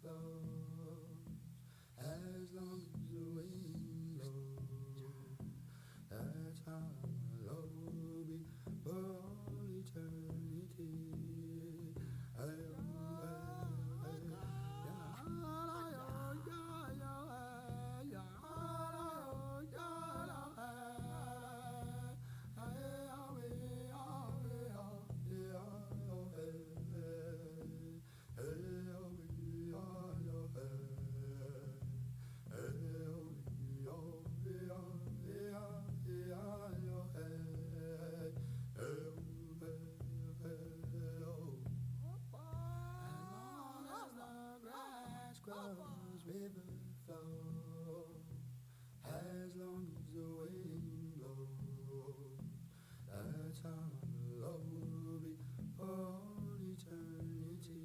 flows, as long as the wind blows, that's how our love will be for all eternity. River flows, as long as the wind blows, that's how love will be for all eternity.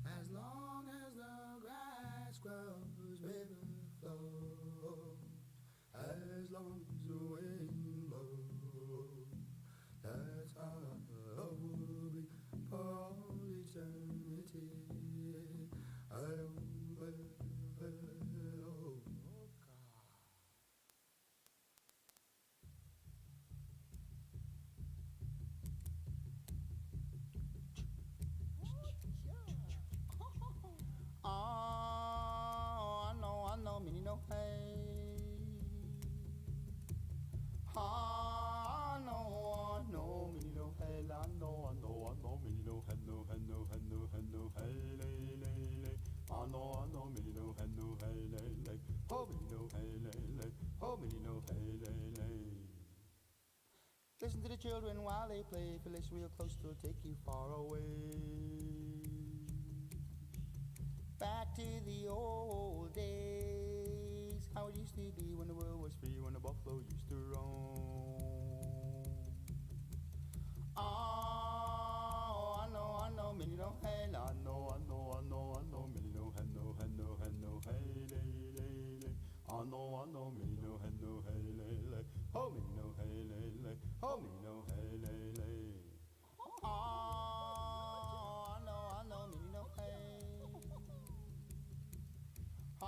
As long as the grass grows, river flows. As long as the wind blows, that's how love will be for all eternity. Oh, I know, me no hey. I know, me no hey. I know, me no hey, no, hey, lay. I know, me no hey, no, hey, lay. Oh, me no hey, lay. Oh, me no hey, lay. Listen to the children while they play. If you listen real close, they'll take you far away. Back to the old days, how it used to be when the world was free, when the buffalo used to roam. Oh, I know, many no hey, I know, many no hey, no, hey, lay. I know, many no hey, lay. Oh, many no hey, lay. Oh, many no hey, lay. Oh, I know, many no hey. I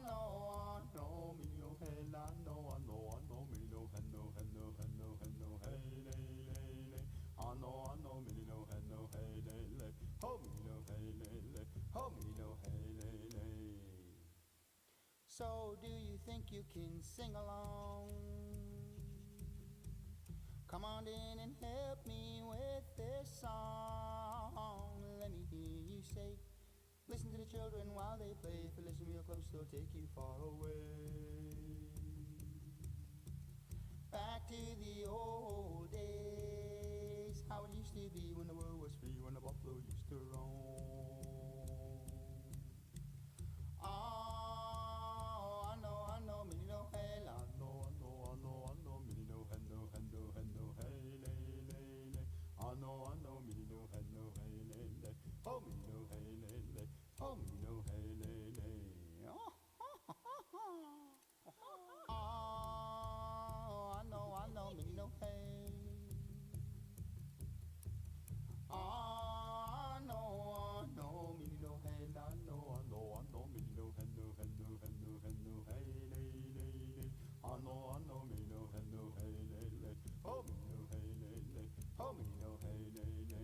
know, me no hey, I know, me no hey, no, hey, lay. I know, me no hey, lay. Oh, me no hey, lay. Oh, me no hey, lay. So, do you think you can sing along? Come on in and help me with this song. Let me hear you say. Listen to the children while they play. If you listen real close, they'll take you far away. Back to the old days, how it used to be when the world was free, when the buffalo used to roam. Oh, I know, me no hey, I know, me no hey, no, hey, lay. I know, me no hey, no, hey, lay. Oh, me no hey, lay. Oh, me no hey, lay. Oh, I know, me no hey. Oh, I know, me no hey, I know, me no hey, no, hey, lay. I know, me no hey, no, hey, lay. Oh, me no hey, lay. Oh, me no hey, lay.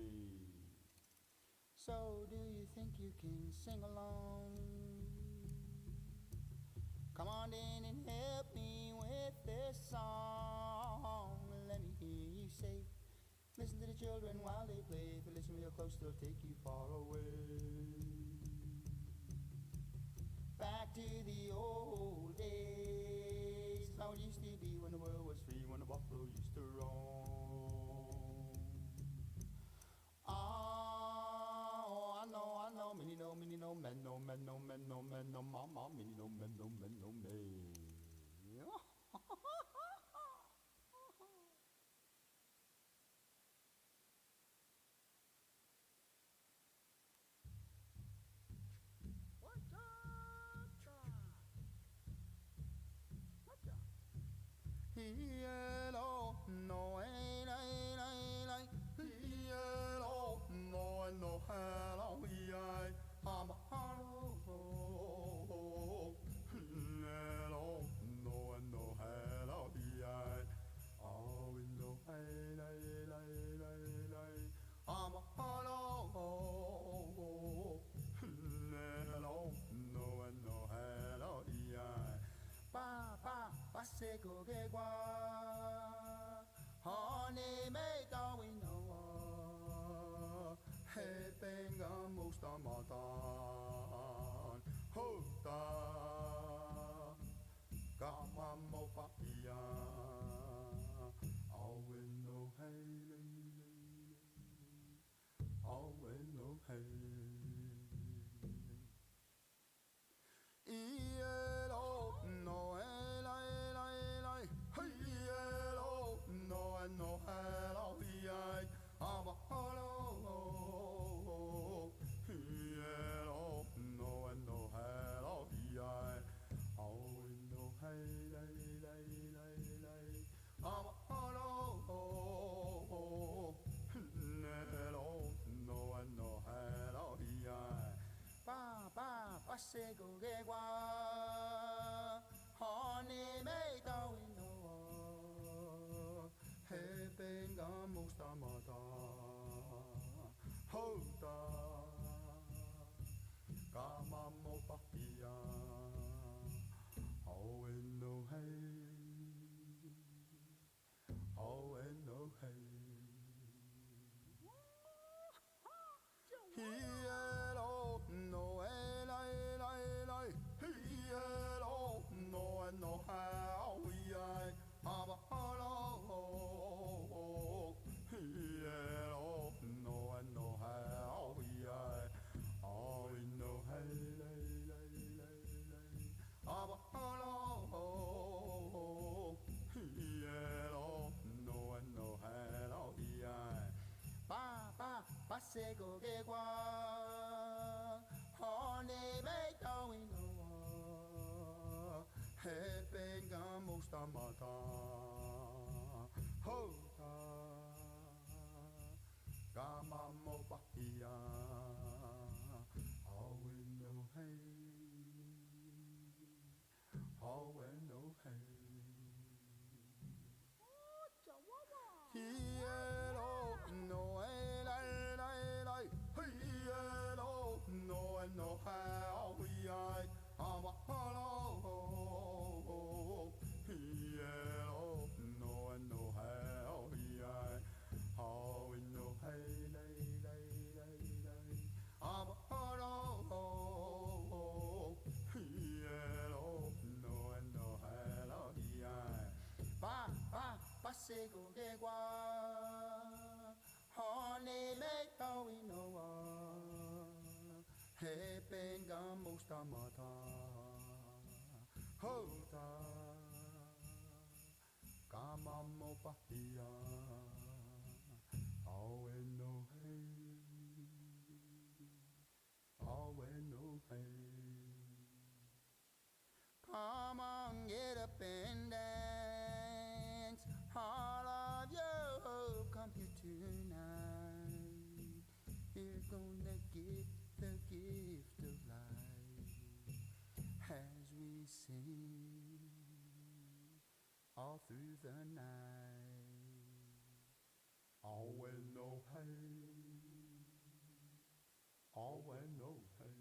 So, do you think you can sing along? Come on in and help me with this song. Let me hear you say. Listen to the children while they play. If you listen real close, they'll take you far away. Back to the old days, how it used to be when the world was free, when the buffalo used to roam. Oh, I menno, mamma mino, menno, me. Hello, no, hello, no, hello, I'm a hello, hello, no, hello, oh, no, I'm a hello, hello, no, hello, pa se ko ke kwa honey me ta we know he penga musta matan ho ta kama mo pa ia oh no hey oh no hey Ielo, no, hey, yellow, no, hello, I'm a hello, yellow, no, hello, oh, no, hey, I'm a hello, no, hello, pa se go ge wa honey me ta we no he benga musta mata ho ta kama mo pa ia oh no hey oh no hey Hello, no, hello, no, how we I'm a hello, hello, no, how we oh, no, hey, I'm a hello, hello, no, hello, pa se go ge kwa honey me ta we no he penga musta mata ho ta kama mo pa ia oh no hey oh no hey Hello, no, hello, no, how we I'm a hello, hello, no, how we oh, no, hey, I'm a hello, hello, no, hello, pa se go ge wa honey me ta we know he penga musta mata ho ta kama mo pa ia oh no hey oh no hey come on get up and dance all of you come here tonight you're gonna get the gift of life as we sing all through the night oh no hey oh no hey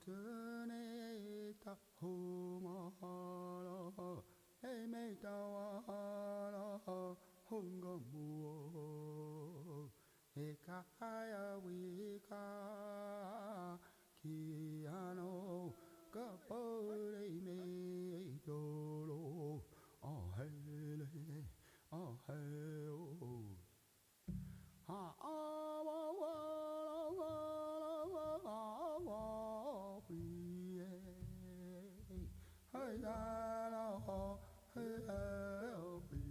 Mantunita humala, hey metawala, hungamu, hekaya wika, kiano, kapore me dolo, oh hele, oh hey oh. Ha ah wa wa wa wa wa wa we hey la la ho hey oh we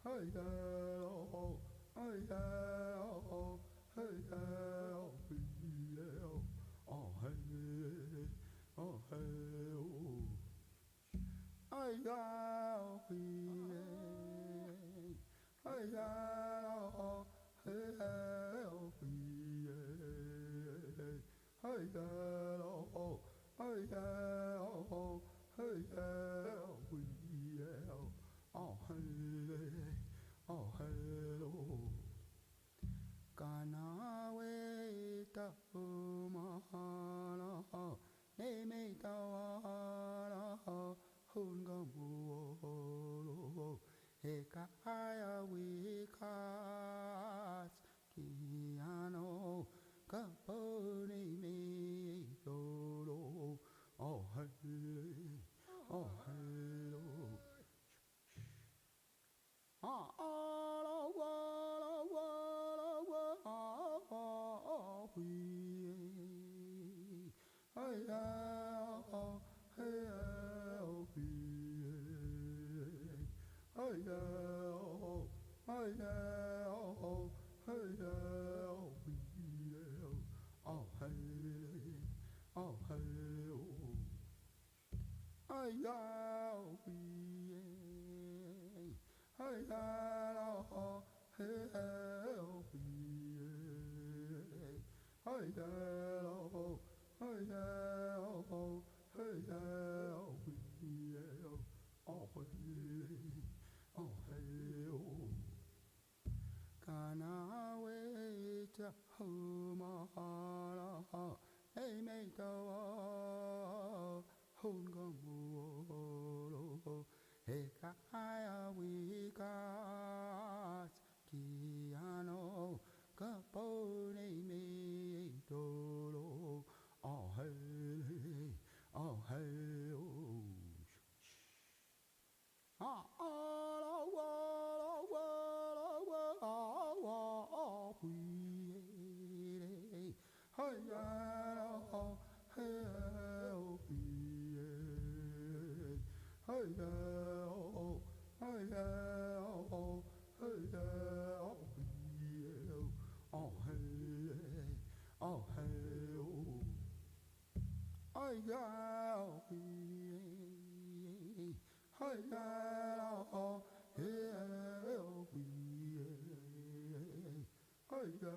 hey la ho hey oh hey oh we oh hey oh hey oh hey la we hey ya ho hey oh we hey ya ho hey ho hey oh we oh hey oh kana we ta umala ne me ta wala hunga muolo hekaya wikas kiano kapone me dolo oh hey oh hey ah ala wala wala wala oh we hey oh hey oh we hey oh hey oh hey oh we oh hey oh hey oh hey oh we hey oh hey oh we hey oh hey oh hey oh we oh hey oh hey oh kana weta humala hey me tawa hunga muolo hey kaya wikas kiano kapone me dolo oh hey oh hey oh ah ala wala wala wala we hey ya oh hey oh we hey ya oh hey oh hey oh we oh hey oh hey oh hey ya we hey ya oh hey oh we hey ya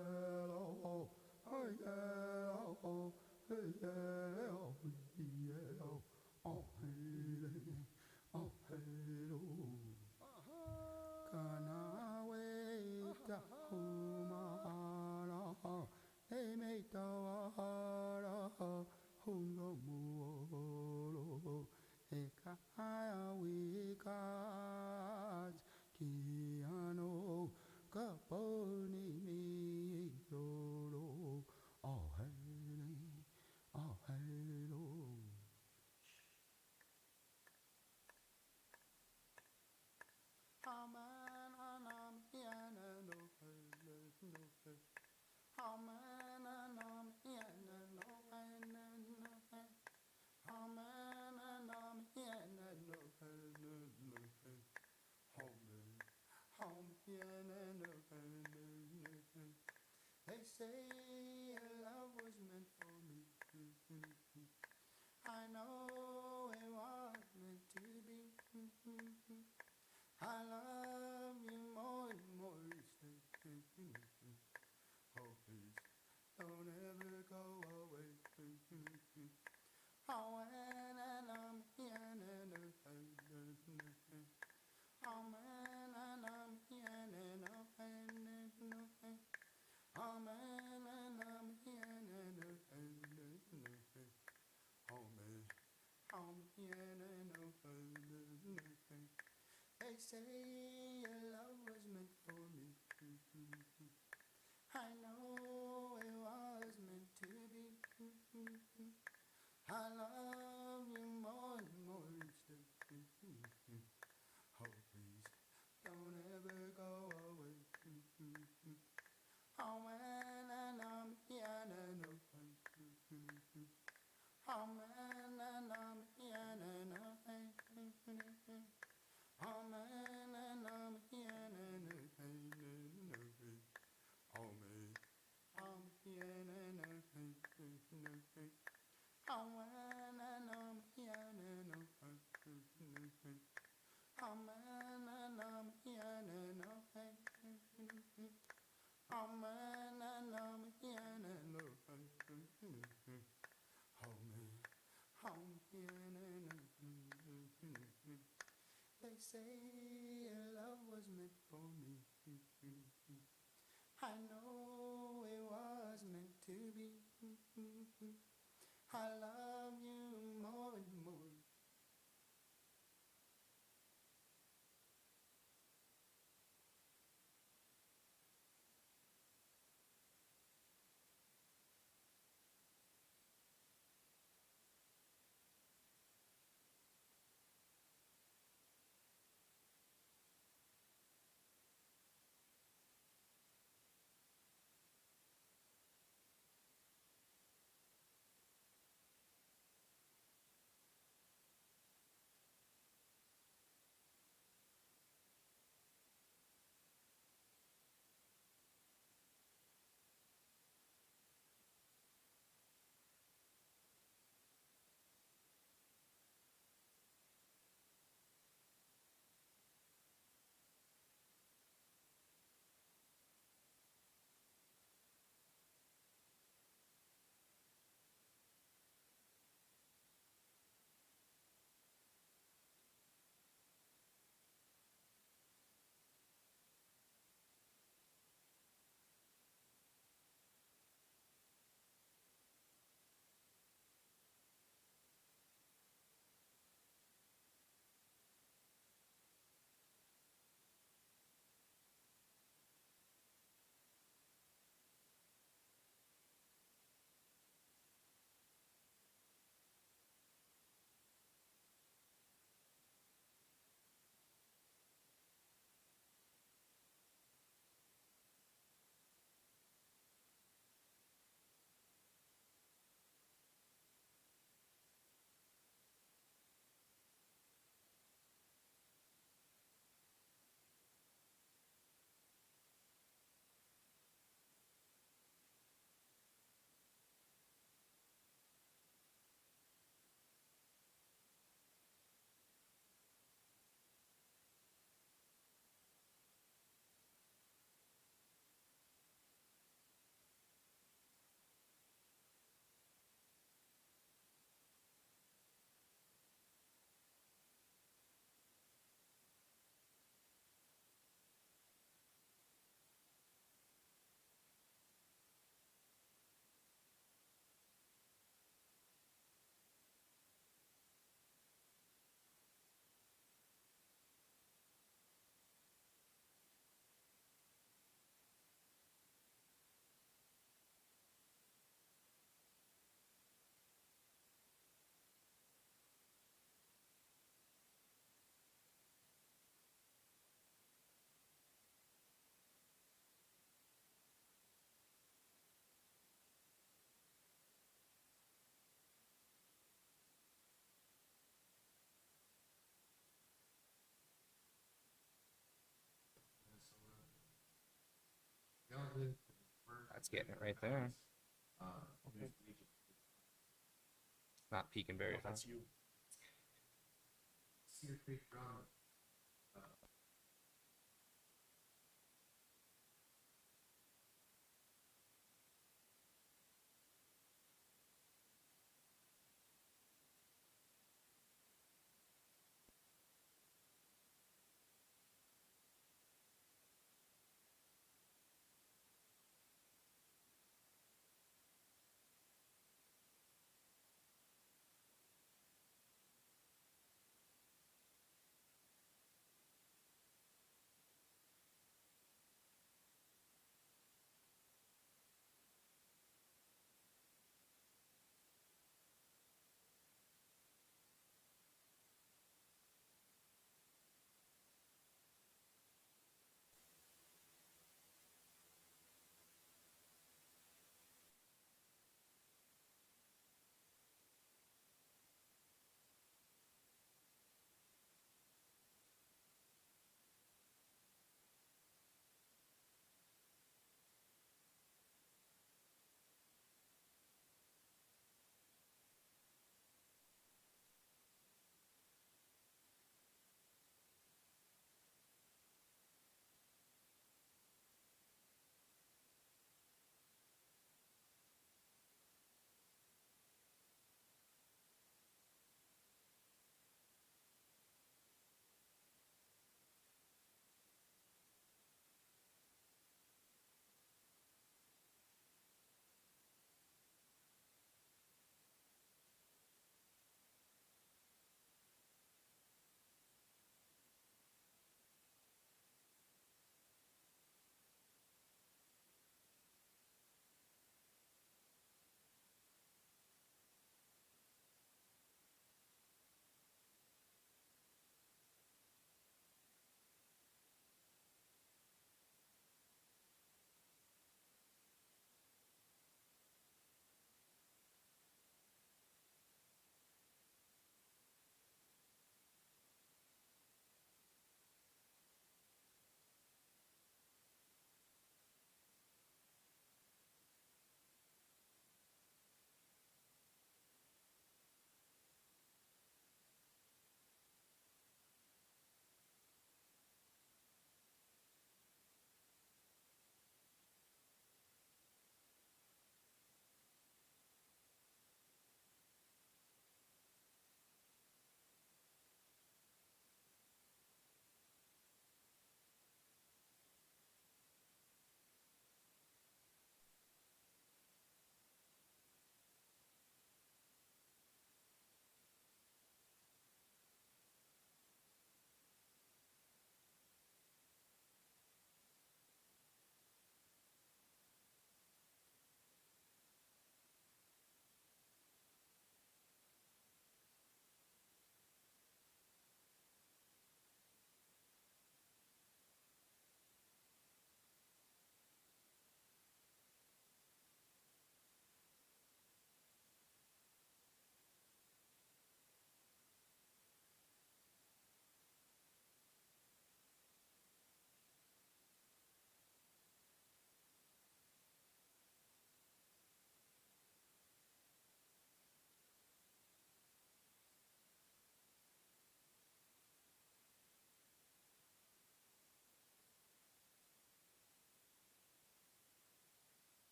oh hey oh hey oh we oh hey oh hey oh kana weta humala hey me tawala hunga muolo hey kaya wikas kiano kapone me dolo oh hey oh hey aman anam yana no hey no hey aman anam yana no hey no hey aman anam yana no hey no hey home yana no hey no hey say love was meant for me. I know it was meant to be. I love you more and more each day. Oh, please don't ever go away. Oh, when I'm here and oh, man, and I'm here and oh, man, and I'm here and oh, man, I'm here and they say your love was meant for me. I know it was meant to be. I love you more and more each day. Oh, please don't ever go away. Oh, man, and I'm here and oh, man, and I'm here and oh, man, and I'm here and oh, man, I'm here and oh, man, and I'm here and oh, man, and I'm here and oh, man, and I'm here and oh, man, I'm here and they say love was meant for me. I know it was meant to be. I love you more and more. That's getting it right there. Not peeking very far. That's you. Cedar Creek drama.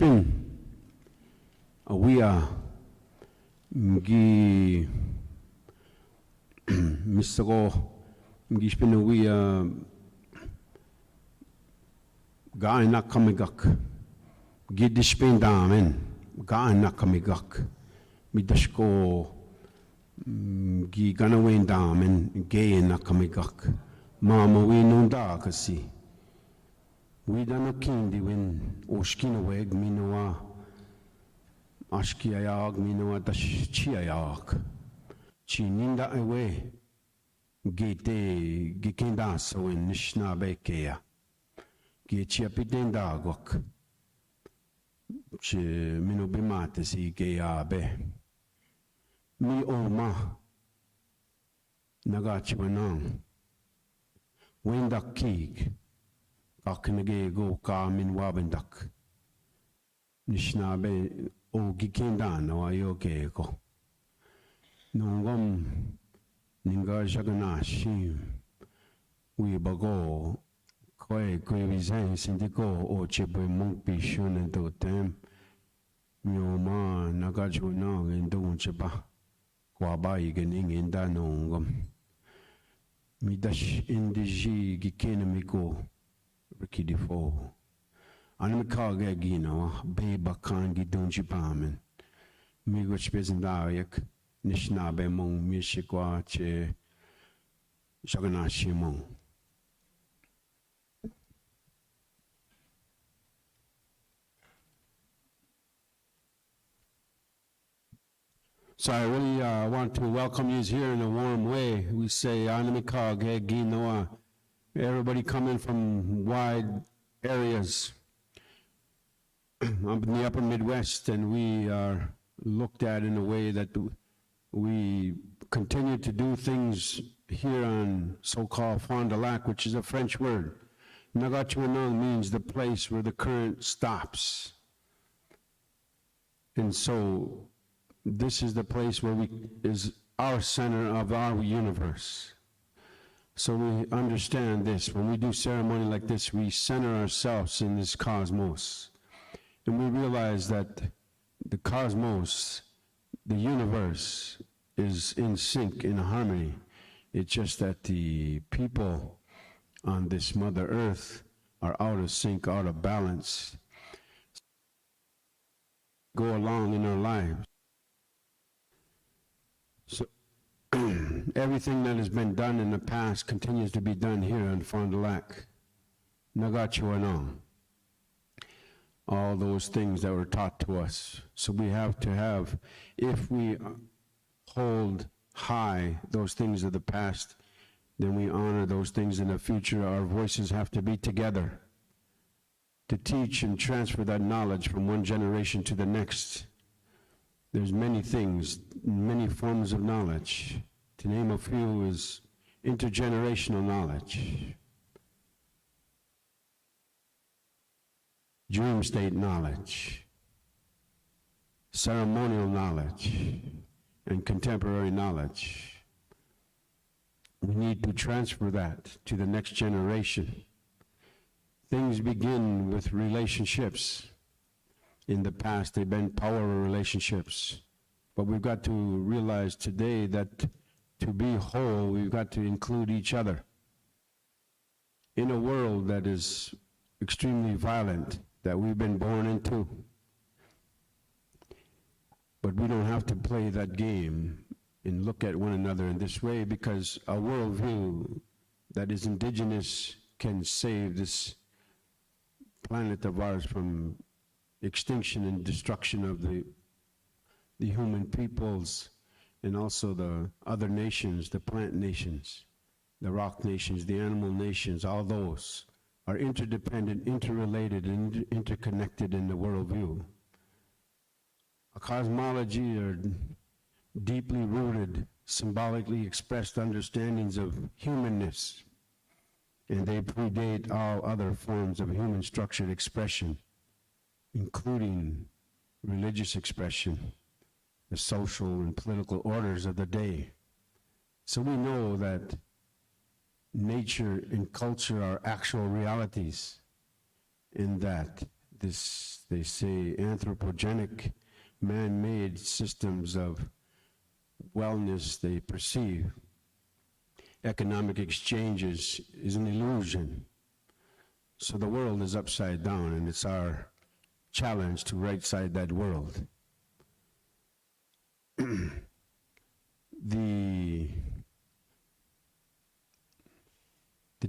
spin we are gi misago gi spin we ga na kamigak gi dispin damen ga na kamigak midashko gi gana wen damen ge na kamigak mama we nunda kasi we dano kindi wen oshkina weg minoa ashkiayag minoa dashchiayag chi ninda ewe gete gikenda so en nishna bekea ge chiapitenda gok che mino bimate si ge abe mi oma nagachi wanang wendak kig aknege go ka min wabendak nishna be o gikenda no ayoge go nongom ninga jaganashi we bago koe vizen sindiko o chebe mong pishun do tem myo ma nagaju no endo cheba kwa ba yigening inda nongom midash indiji gikene migo rikidifo anamikage gino be bakan gidunji bamen migo chbezendayak nishnabe mong mishikwa che jaganashi mong. So I really want to welcome you here in a warm way. We say Anamikage Ginoa. Everybody coming from wide areas up in the upper Midwest, and we are looked at in a way that we continue to do things here on so-called Fond du Lac, which is a French word. Nagachuanang means the place where the current stops. And so this is the place where is our center of our universe. So we understand this. When we do ceremony like this, we center ourselves in this cosmos. And we realize that the cosmos, the universe, is in sync, in harmony. It's just that the people on this Mother Earth are out of sync, out of balance, go along in our lives. So everything that has been done in the past continues to be done here on Fond du Lac. Nagachuanong. All those things that were taught to us. So we have to have, if we hold high those things of the past, then we honor those things in the future. Our voices have to be together to teach and transfer that knowledge from one generation to the next. There's many things, many forms of knowledge. To name a few is intergenerational knowledge, dream state knowledge, ceremonial knowledge, and contemporary knowledge. We need to transfer that to the next generation. Things begin with relationships. In the past, they've been power relationships. But we've got to realize today that to be whole, we've got to include each other. In a world that is extremely violent, that we've been born into. But we don't have to play that game and look at one another in this way, because a worldview that is indigenous can save this planet of ours from extinction and destruction of the human peoples, and also the other nations, the plant nations, the rock nations, the animal nations. All those are interdependent, interrelated, and interconnected in the worldview. A cosmology are deeply rooted, symbolically expressed understandings of humanness, and they predate all other forms of human structured expression, including religious expression, the social and political orders of the day. So we know that nature and culture are actual realities, in that this, they say, anthropogenic, man-made systems of wellness they perceive. Economic exchanges is an illusion. So the world is upside down, and it's our challenge to right-side that world. The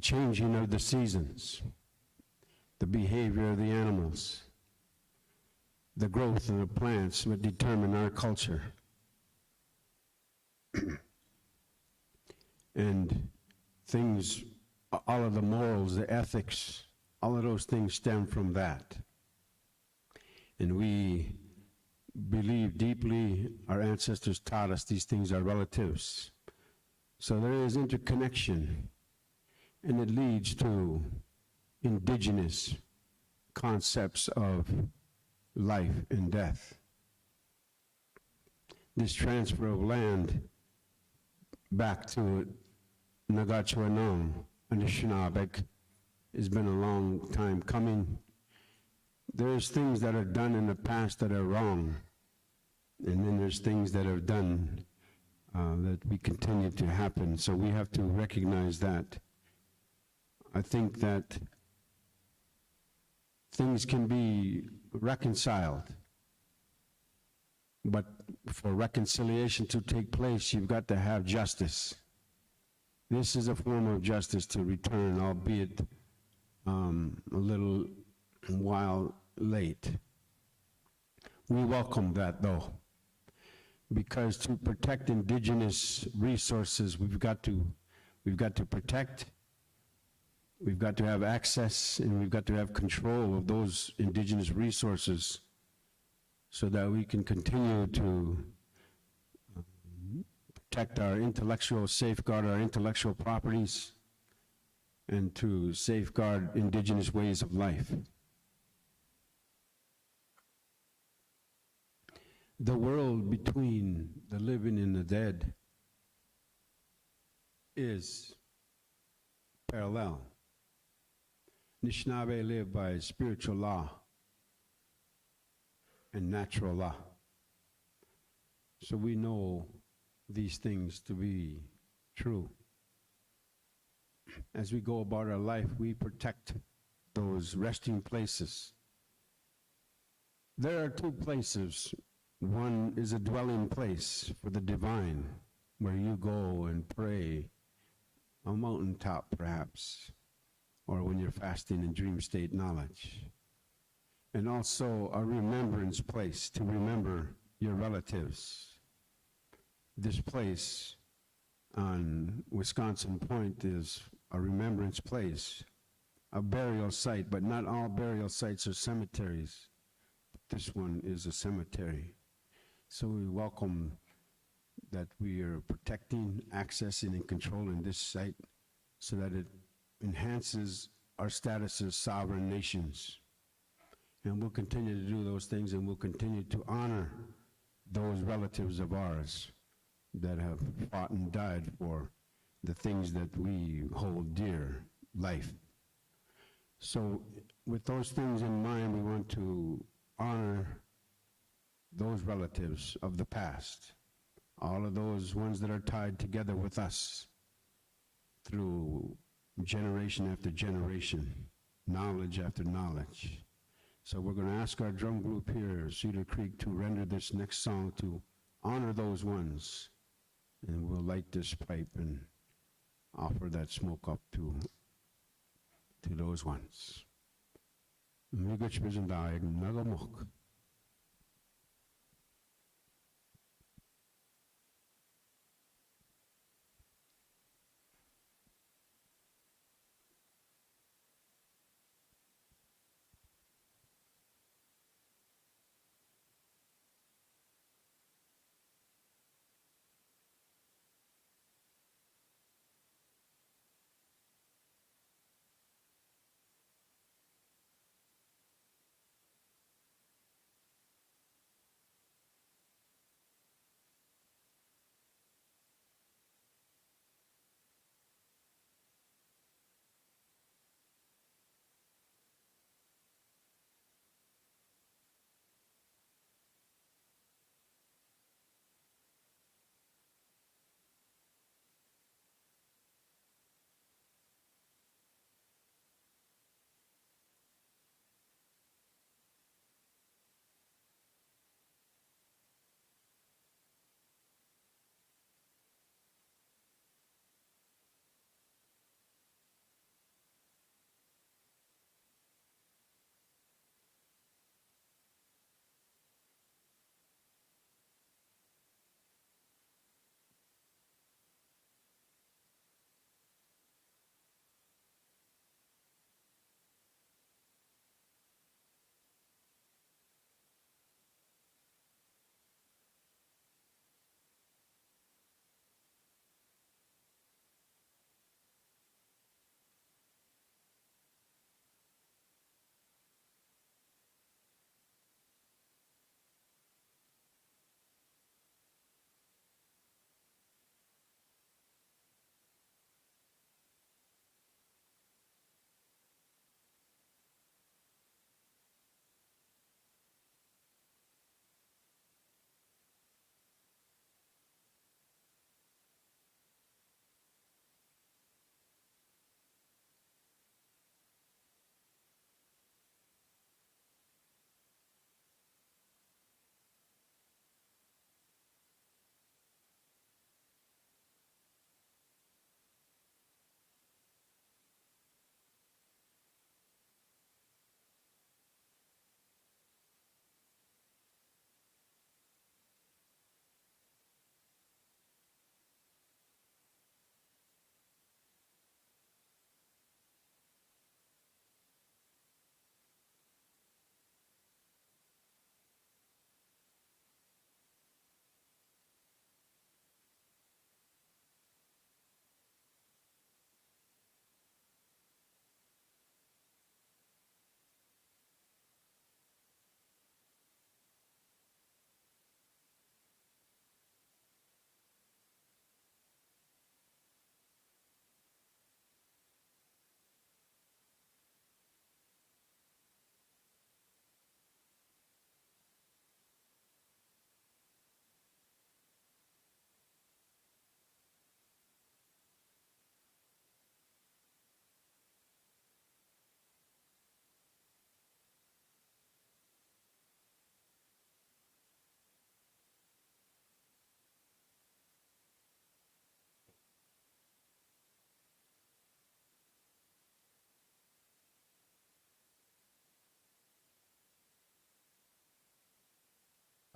changing of the seasons, the behavior of the animals, the growth of the plants would determine our culture. And things, all of the morals, the ethics, all of those things stem from that. And we believe deeply, our ancestors taught us these things are relatives. So there is interconnection, and it leads to indigenous concepts of life and death. This transfer of land back to Nagachuanong, Anishinaabe, has been a long time coming. There's things that are done in the past that are wrong, and then there's things that are done that we continue to happen, so we have to recognize that. I think that things can be reconciled, but for reconciliation to take place, you've got to have justice. This is a form of justice to return, albeit a little while late. We welcome that, though, because to protect indigenous resources, we've got to protect, we've got to have access, and we've got to have control of those indigenous resources so that we can continue to protect our intellectual, safeguard our intellectual properties, and to safeguard indigenous ways of life. The world between the living and the dead is parallel. Anishinaabe live by spiritual law and natural law. So we know these things to be true. As we go about our life, we protect those resting places. There are two places. One is a dwelling place for the divine, where you go and pray, a mountaintop perhaps, or when you're fasting in dream state knowledge. And also a remembrance place to remember your relatives. This place on Wisconsin Point is a remembrance place, a burial site, but not all burial sites are cemeteries. This one is a cemetery. So we welcome that we are protecting, accessing, and controlling this site so that it enhances our status as sovereign nations. And we'll continue to do those things, and we'll continue to honor those relatives of ours that have fought and died for the things that we hold dear, life. So with those things in mind, we want to honor those relatives of the past, all of those ones that are tied together with us through generation after generation, knowledge after knowledge. So we're going to ask our drum group here, Cedar Creek, to render this next song to honor those ones. And we'll light this pipe and offer that smoke up to those ones.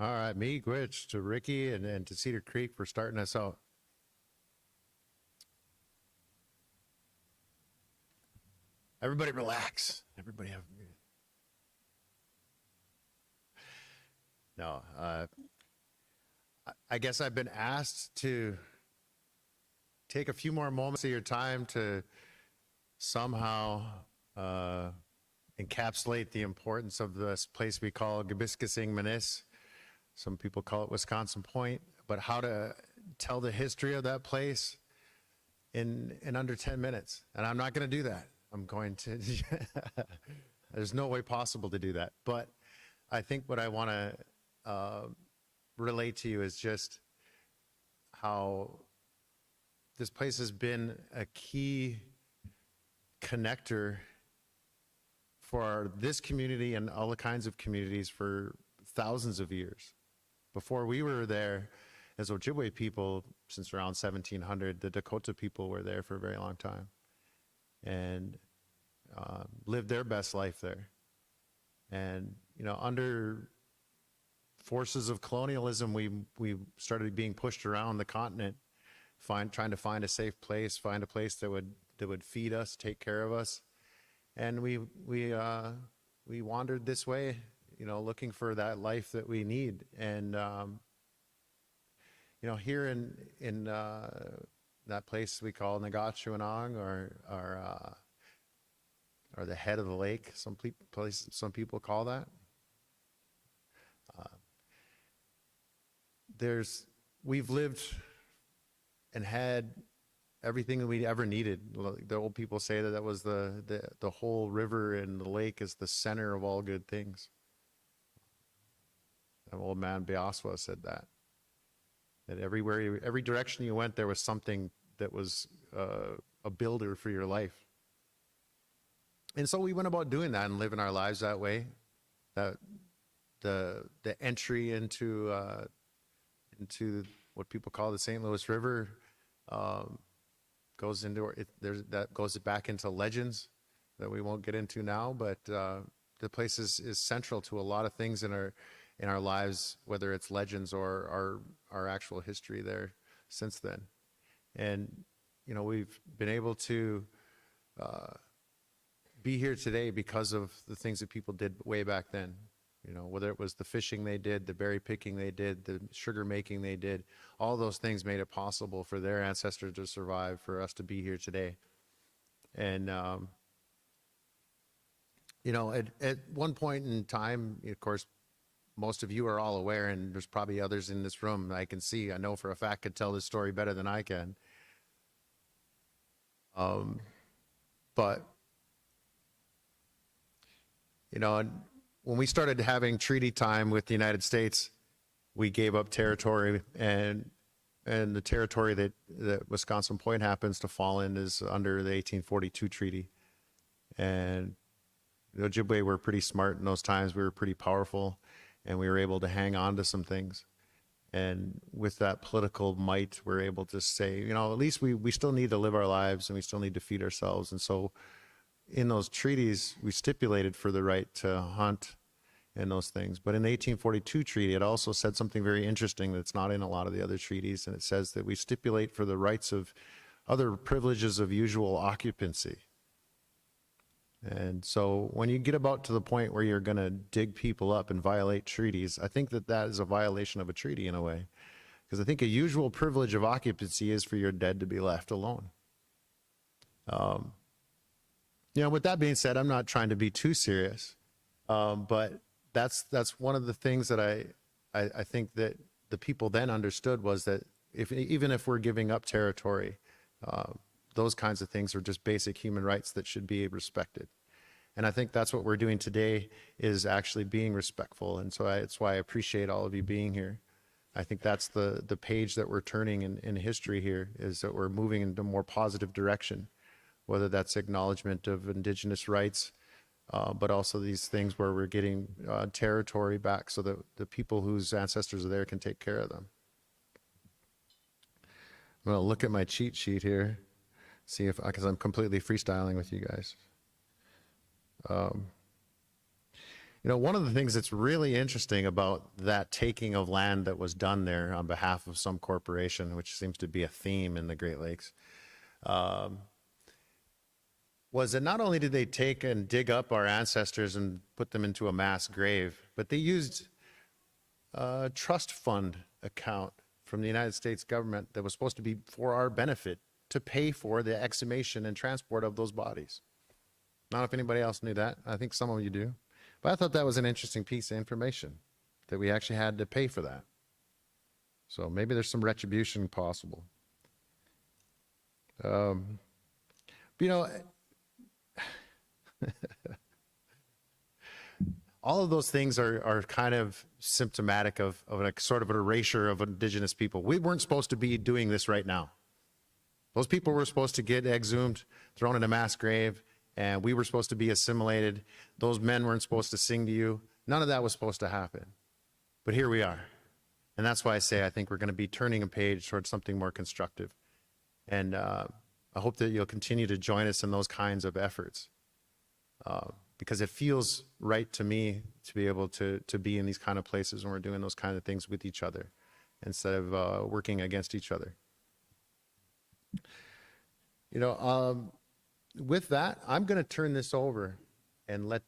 All right, me, Gwitch, to Ricky, and to Cedar Creek for starting us out. Everybody relax. Everybody have. No, I guess I've been asked to take a few more moments of your time to somehow encapsulate the importance of this place we call Gabiscusing Manis. Some people call it Wisconsin Point, but how to tell the history of that place in under 10 minutes. And I'm not going to do that. I'm going to, there's no way possible to do that. But I think what I want to relate to you is just how this place has been a key connector for this community and all the kinds of communities for thousands of years. Before we were there as Ojibwe people, since around 1700, the Dakota people were there for a very long time and lived their best life there. And, you know, under forces of colonialism, we started being pushed around the continent, trying to find a safe place, find a place that would feed us, take care of us. And we wandered this way, you know, looking for that life that we need. And, you know, here in that place we call Nagachuanong or the head of the lake, some people call that. We've lived and had everything that we ever needed. The old people say that was the whole river and the lake is the center of all good things. An old man Beaswa said that everywhere, every direction you went, there was something that was a builder for your life. And so we went about doing that and living our lives that way. That the entry into what people call the St. Louis River goes into that goes back into legends that we won't get into now. But the place is central to a lot of things in our lives, whether it's legends or our actual history there since then. And you know, we've been able to be here today because of the things that people did way back then. You know, whether it was the fishing they did, the berry picking they did, the sugar making they did, all those things made it possible for their ancestors to survive, for us to be here today. And, you know, at one point in time, of course, most of you are all aware, and there's probably others in this room I can see, I know for a fact, could tell this story better than I can. But, you know, when we started having treaty time with the United States, we gave up territory, and the territory that Wisconsin Point happens to fall in is under the 1842 treaty. And the Ojibwe were pretty smart in those times. We were pretty powerful, and we were able to hang on to some things. And with that political might, we're able to say, you know, at least we still need to live our lives and we still need to feed ourselves. And so in those treaties, we stipulated for the right to hunt and those things. But in the 1842 treaty, it also said something very interesting that's not in a lot of the other treaties. And it says that we stipulate for the rights of other privileges of usual occupancy. And so when you get about to the point where you're going to dig people up and violate treaties, I think that is a violation of a treaty in a way. Because I think a usual privilege of occupancy is for your dead to be left alone. You know, with that being said, I'm not trying to be too serious, but that's one of the things that I think that the people then understood was that even if we're giving up territory, those kinds of things are just basic human rights that should be respected. And I think that's what we're doing today, is actually being respectful. And so that's why I appreciate all of you being here. I think that's the page that we're turning in history here, is that we're moving in a more positive direction, whether that's acknowledgement of Indigenous rights, but also these things where we're getting territory back so that the people whose ancestors are there can take care of them. I'm going to look at my cheat sheet here, see if, because I'm completely freestyling with you guys. You know, one of the things that's really interesting about that taking of land that was done there on behalf of some corporation, which seems to be a theme in the Great Lakes, was that not only did they take and dig up our ancestors and put them into a mass grave, but they used a trust fund account from the United States government that was supposed to be for our benefit to pay for the exhumation and transport of those bodies. I don't know if anybody else knew that. I think some of you do. But I thought that was an interesting piece of information, that we actually had to pay for that. So maybe there's some retribution possible. You know, all of those things are kind of symptomatic of a sort of an erasure of Indigenous people. We weren't supposed to be doing this right now. Those people were supposed to get exhumed, thrown in a mass grave, and we were supposed to be assimilated. Those men weren't supposed to sing to you. None of that was supposed to happen. But here we are. And that's why I say I think we're going to be turning a page towards something more constructive. And I hope that you'll continue to join us in those kinds of efforts. Because it feels right to me to be able to be in these kind of places when we're doing those kind of things with each other instead of working against each other. You know, with that, I'm going to turn this over and let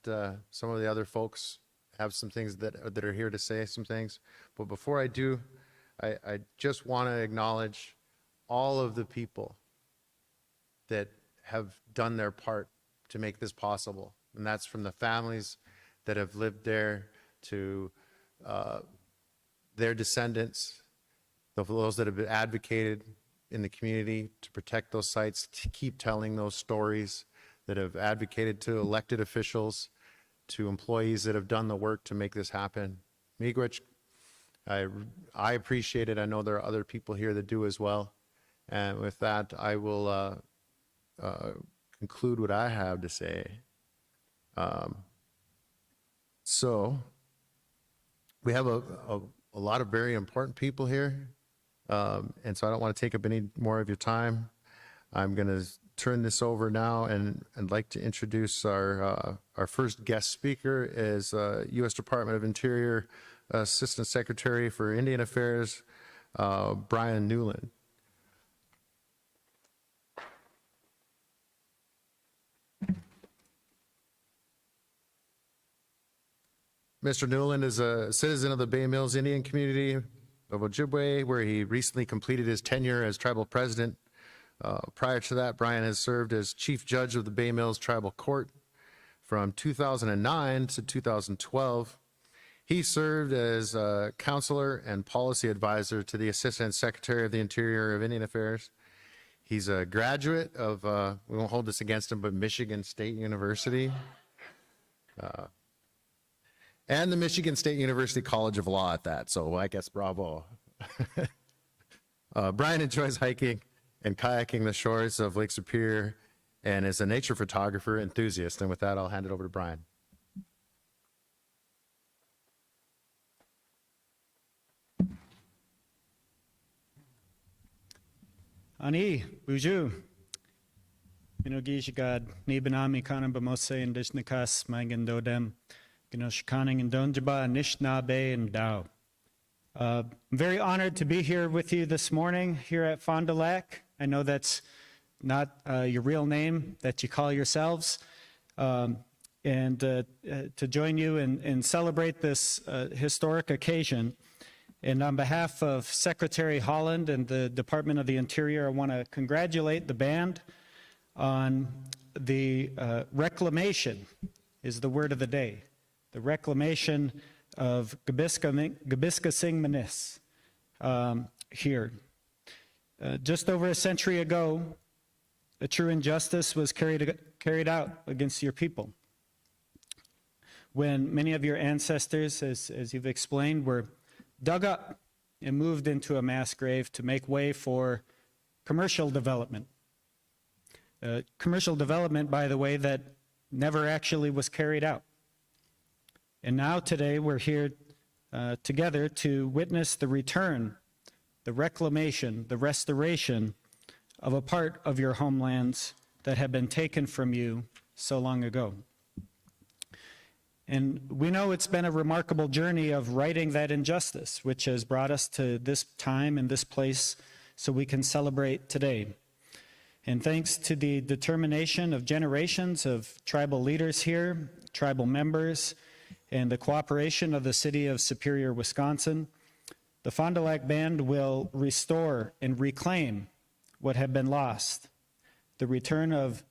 some of the other folks have some things that are here to say some things. But before I do, I just want to acknowledge all of the people that have done their part to make this possible. And that's from the families that have lived there to their descendants, those that have advocated in the community to protect those sites, to keep telling those stories, that have advocated to elected officials, to employees that have done the work to make this happen. Miigwech, I appreciate it. I know there are other people here that do as well. And with that, I will conclude what I have to say. So we have a lot of very important people here. And so I don't want to take up any more of your time. I'm going to turn this over now, and I'd like to introduce our first guest speaker is U.S. Department of Interior Assistant Secretary for Indian Affairs, Brian Newland. Mr. Newland is a citizen of the Bay Mills Indian community of Ojibwe, where he recently completed his tenure as tribal president. Prior to that, Brian has served as chief judge of the Bay Mills Tribal Court from 2009 to 2012. He served as a counselor and policy advisor to the Assistant Secretary of the Interior of Indian Affairs. He's a graduate of, we won't hold this against him, but Michigan State University. And the Michigan State University College of Law at that, so I guess bravo. Brian enjoys hiking and kayaking the shores of Lake Superior and is a nature photographer enthusiast. And with that, I'll hand it over to Brian. Ani, buju. Minogishigad, Nibanami Kanan Bamose and Dishnakas, Mangan Dodem, Ginoshikaning and Donjaba, Nishnabe and Dao. I'm very honored to be here with you this morning here at Fond du Lac. I know that's not your real name that you call yourselves. And to join you and celebrate this historic occasion. And on behalf of Secretary Holland and the Department of the Interior, I want to congratulate the band on the reclamation is the word of the day. The reclamation of Gabiscasing Manis here. Just over a century ago, a true injustice was carried out against your people. When many of your ancestors, as you've explained, were dug up and moved into a mass grave to make way for commercial development. Commercial development, by the way, that never actually was carried out. And now today we're here together to witness the return, the reclamation, the restoration of a part of your homelands that had been taken from you so long ago. And we know it's been a remarkable journey of righting that injustice, which has brought us to this time and this place so we can celebrate today. And thanks to the determination of generations of tribal leaders here, tribal members, and the cooperation of the city of Superior, Wisconsin, the Fond du Lac Band will restore and reclaim what had been lost. The return of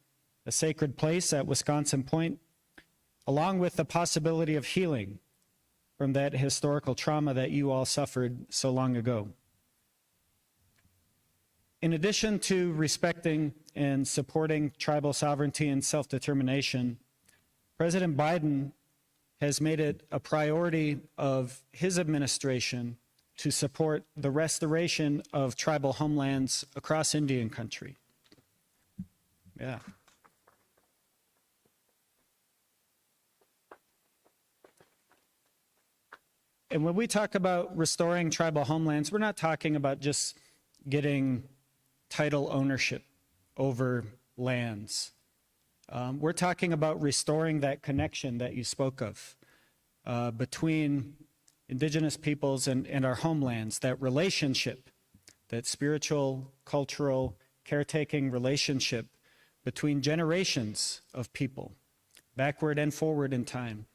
a sacred place at Wisconsin Point, along with the possibility of healing from that historical trauma that you all suffered so long ago. In addition to respecting and supporting tribal sovereignty and self-determination, President Biden has made it a priority of his administration to support the restoration of tribal homelands across Indian country. Yeah. And when we talk about restoring tribal homelands, we're not talking about just getting title ownership over lands. We're talking about restoring that connection that you spoke of between Indigenous peoples and our homelands, that relationship, that spiritual, cultural, caretaking relationship between generations of people, backward and forward in time,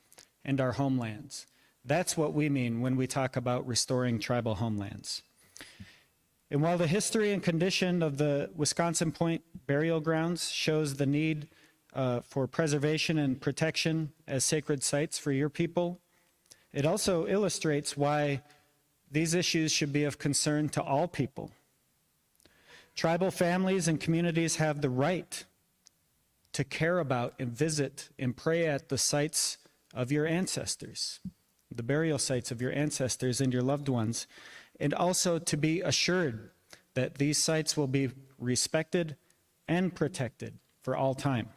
and our homelands. That's what we mean when we talk about restoring tribal homelands. And while the history and condition of the Wisconsin Point burial grounds shows the need for preservation and protection as sacred sites for your people, it also illustrates why these issues should be of concern to all people. Tribal families and communities have the right to care about and visit and pray at the sites of your ancestors, the burial sites of your ancestors and your loved ones, and also to be assured that these sites will be respected and protected for all time.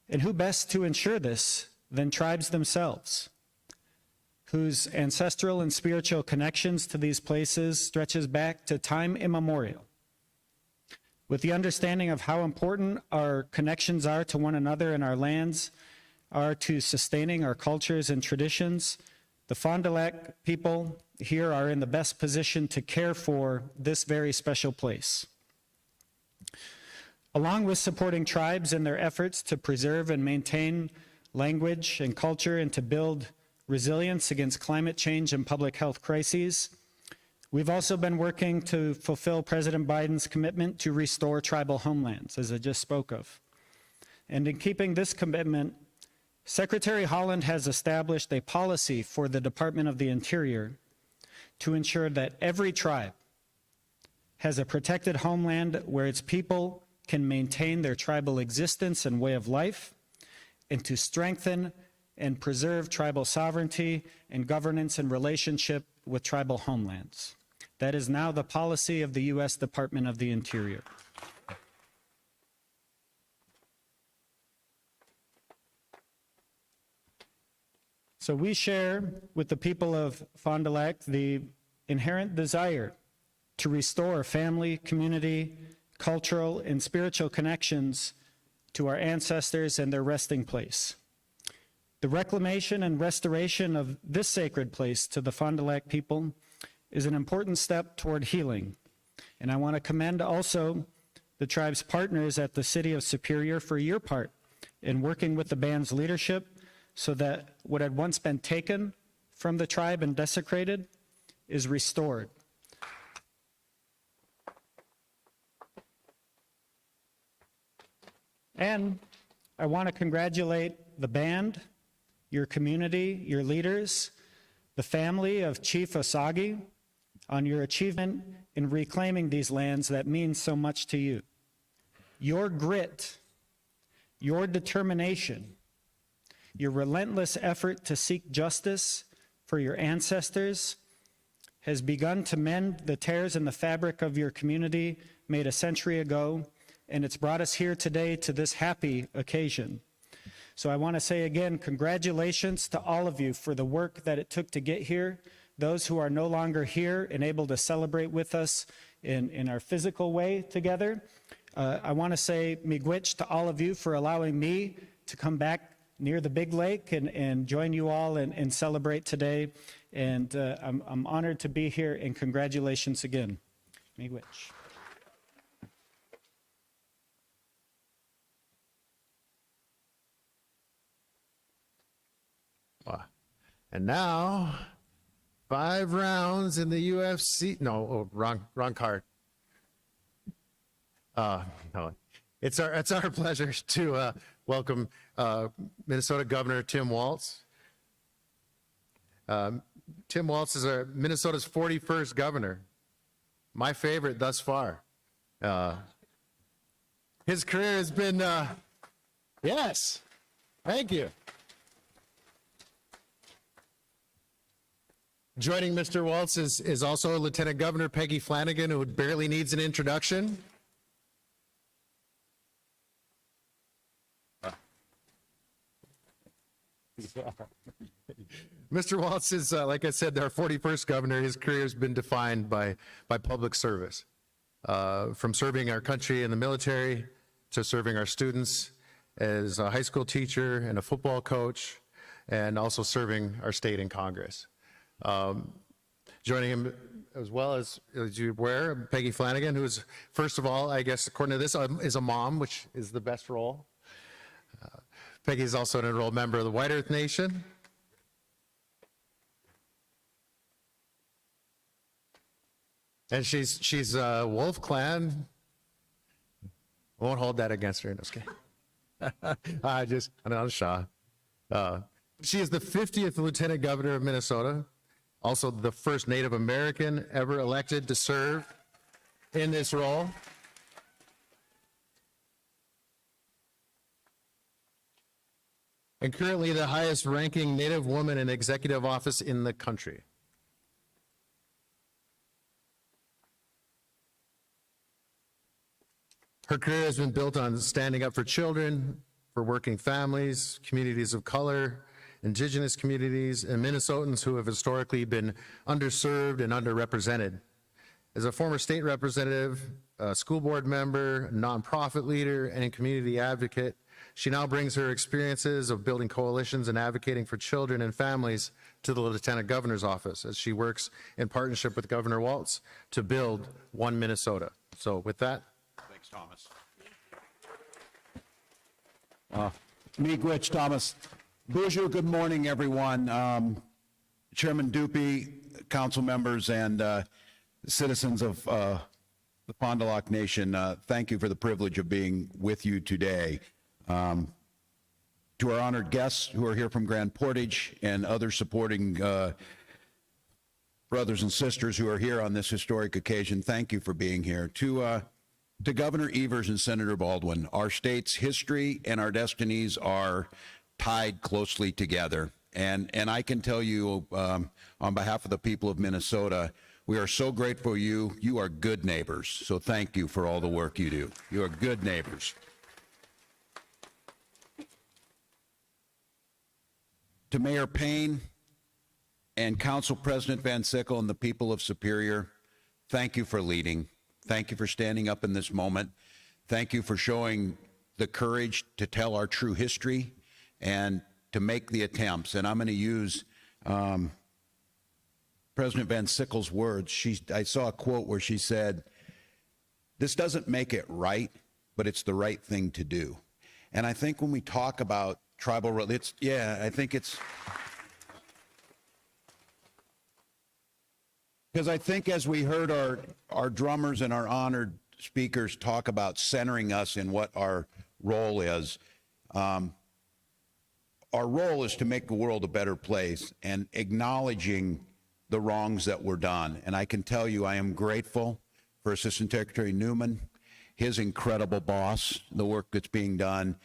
And who best to ensure this than tribes themselves, whose ancestral and spiritual connections to these places stretches back to time immemorial. With the understanding of how important our connections are to one another and our lands are to sustaining our cultures and traditions, the Fond du Lac people here are in the best position to care for this very special place. Along with supporting tribes in their efforts to preserve and maintain language and culture and to build resilience against climate change and public health crises, we've also been working to fulfill President Biden's commitment to restore tribal homelands, as I just spoke of. And in keeping this commitment, Secretary Holland has established a policy for the Department of the Interior to ensure that every tribe has a protected homeland where its people can maintain their tribal existence and way of life, and to strengthen and preserve tribal sovereignty and governance and relationship with tribal homelands. That is now the policy of the U.S. Department of the Interior. So we share with the people of Fond du Lac the inherent desire to restore family, community, cultural, and spiritual connections to our ancestors and their resting place. The reclamation and restoration of this sacred place to the Fond du Lac people is an important step toward healing. And I want to commend also the tribe's partners at the City of Superior for your part in working with the band's leadership so that what had once been taken from the tribe and desecrated is restored. And I want to congratulate the band, your community, your leaders, the family of Chief Osagi on your achievement in reclaiming these lands that mean so much to you. Your grit, your determination, your relentless effort to seek justice for your ancestors has begun to mend the tears in the fabric of your community made a century ago, and it's brought us here today to this happy occasion. So I want to say again, congratulations to all of you for the work that it took to get here. Those who are no longer here and able to celebrate with us in our physical way together. I want to say miigwech to all of you for allowing me to come back near the big lake and join you all and celebrate today. And I'm honored to be here, and congratulations again. Miigwech. Wow. And now, 5 rounds in the UFC. No, oh, wrong card. No, it's our pleasure to welcome Minnesota Governor Tim Walz. Tim Walz is Minnesota's 41st governor, my favorite thus far. His career has been, yes, thank you. Joining Mr. Walz is also Lieutenant Governor Peggy Flanagan, who barely needs an introduction. Mr. Walz is, like I said, our 41st governor. His career has been defined by public service, from serving our country in the military to serving our students as a high school teacher and a football coach, and also serving our state in Congress. Joining him as well as you're aware, Peggy Flanagan, who is, first of all, I guess, according to this, is a mom, which is the best role. Peggy is also an enrolled member of the White Earth Nation. And she's Wolf Clan. I won't hold that against her. Okay. I'm shy. She is the 50th Lieutenant Governor of Minnesota, also the first Native American ever elected to serve in this role. And currently the highest ranking Native woman in executive office in the country. Her career has been built on standing up for children, for working families, communities of color, indigenous communities, and Minnesotans who have historically been underserved and underrepresented. As a former state representative, a school board member, nonprofit leader, and community advocate, she now brings her experiences of building coalitions and advocating for children and families to the Lieutenant Governor's office as she works in partnership with Governor Walz to build one Minnesota. So with that. Thanks, Thomas. Miigwech, Thomas. Bonjour, good morning, everyone. Chairman Dupuy, council members, and citizens of the Fond du Lac Nation, thank you for the privilege of being with you today. To our honored guests who are here from Grand Portage and other supporting brothers and sisters who are here on this historic occasion, thank you for being here. To Governor Evers and Senator Baldwin, our state's history and our destinies are tied closely together. And I can tell you on behalf of the people of Minnesota, we are so grateful you. You are good neighbors. So thank you for all the work you do. You are good neighbors. To Mayor Payne and Council President Van Sickle and the people of Superior, thank you for leading. Thank you for standing up in this moment. Thank you for showing the courage to tell our true history and to make the attempts. And I'm going to use President Van Sickle's words. I saw a quote where she said, "This doesn't make it right, but it's the right thing to do." And I think when we talk about tribal, I think it's, because I think as we heard our drummers and our honored speakers talk about centering us in what our role is, our role is to make the world a better place and acknowledging the wrongs that were done. And I can tell you I am grateful for Assistant Secretary Newman, his incredible boss, the work that's being done,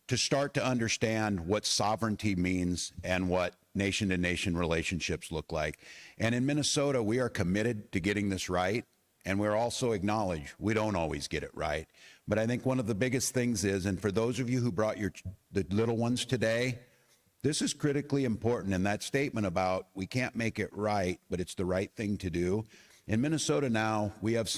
to start to understand what sovereignty means and what nation-to-nation relationships look like. And in Minnesota, we are committed to getting this right, and we're also acknowledge we don't always get it right. But I think one of the biggest things is, and for those of you who brought the little ones today, this is critically important. And that statement about we can't make it right, but it's the right thing to do. In Minnesota now, we have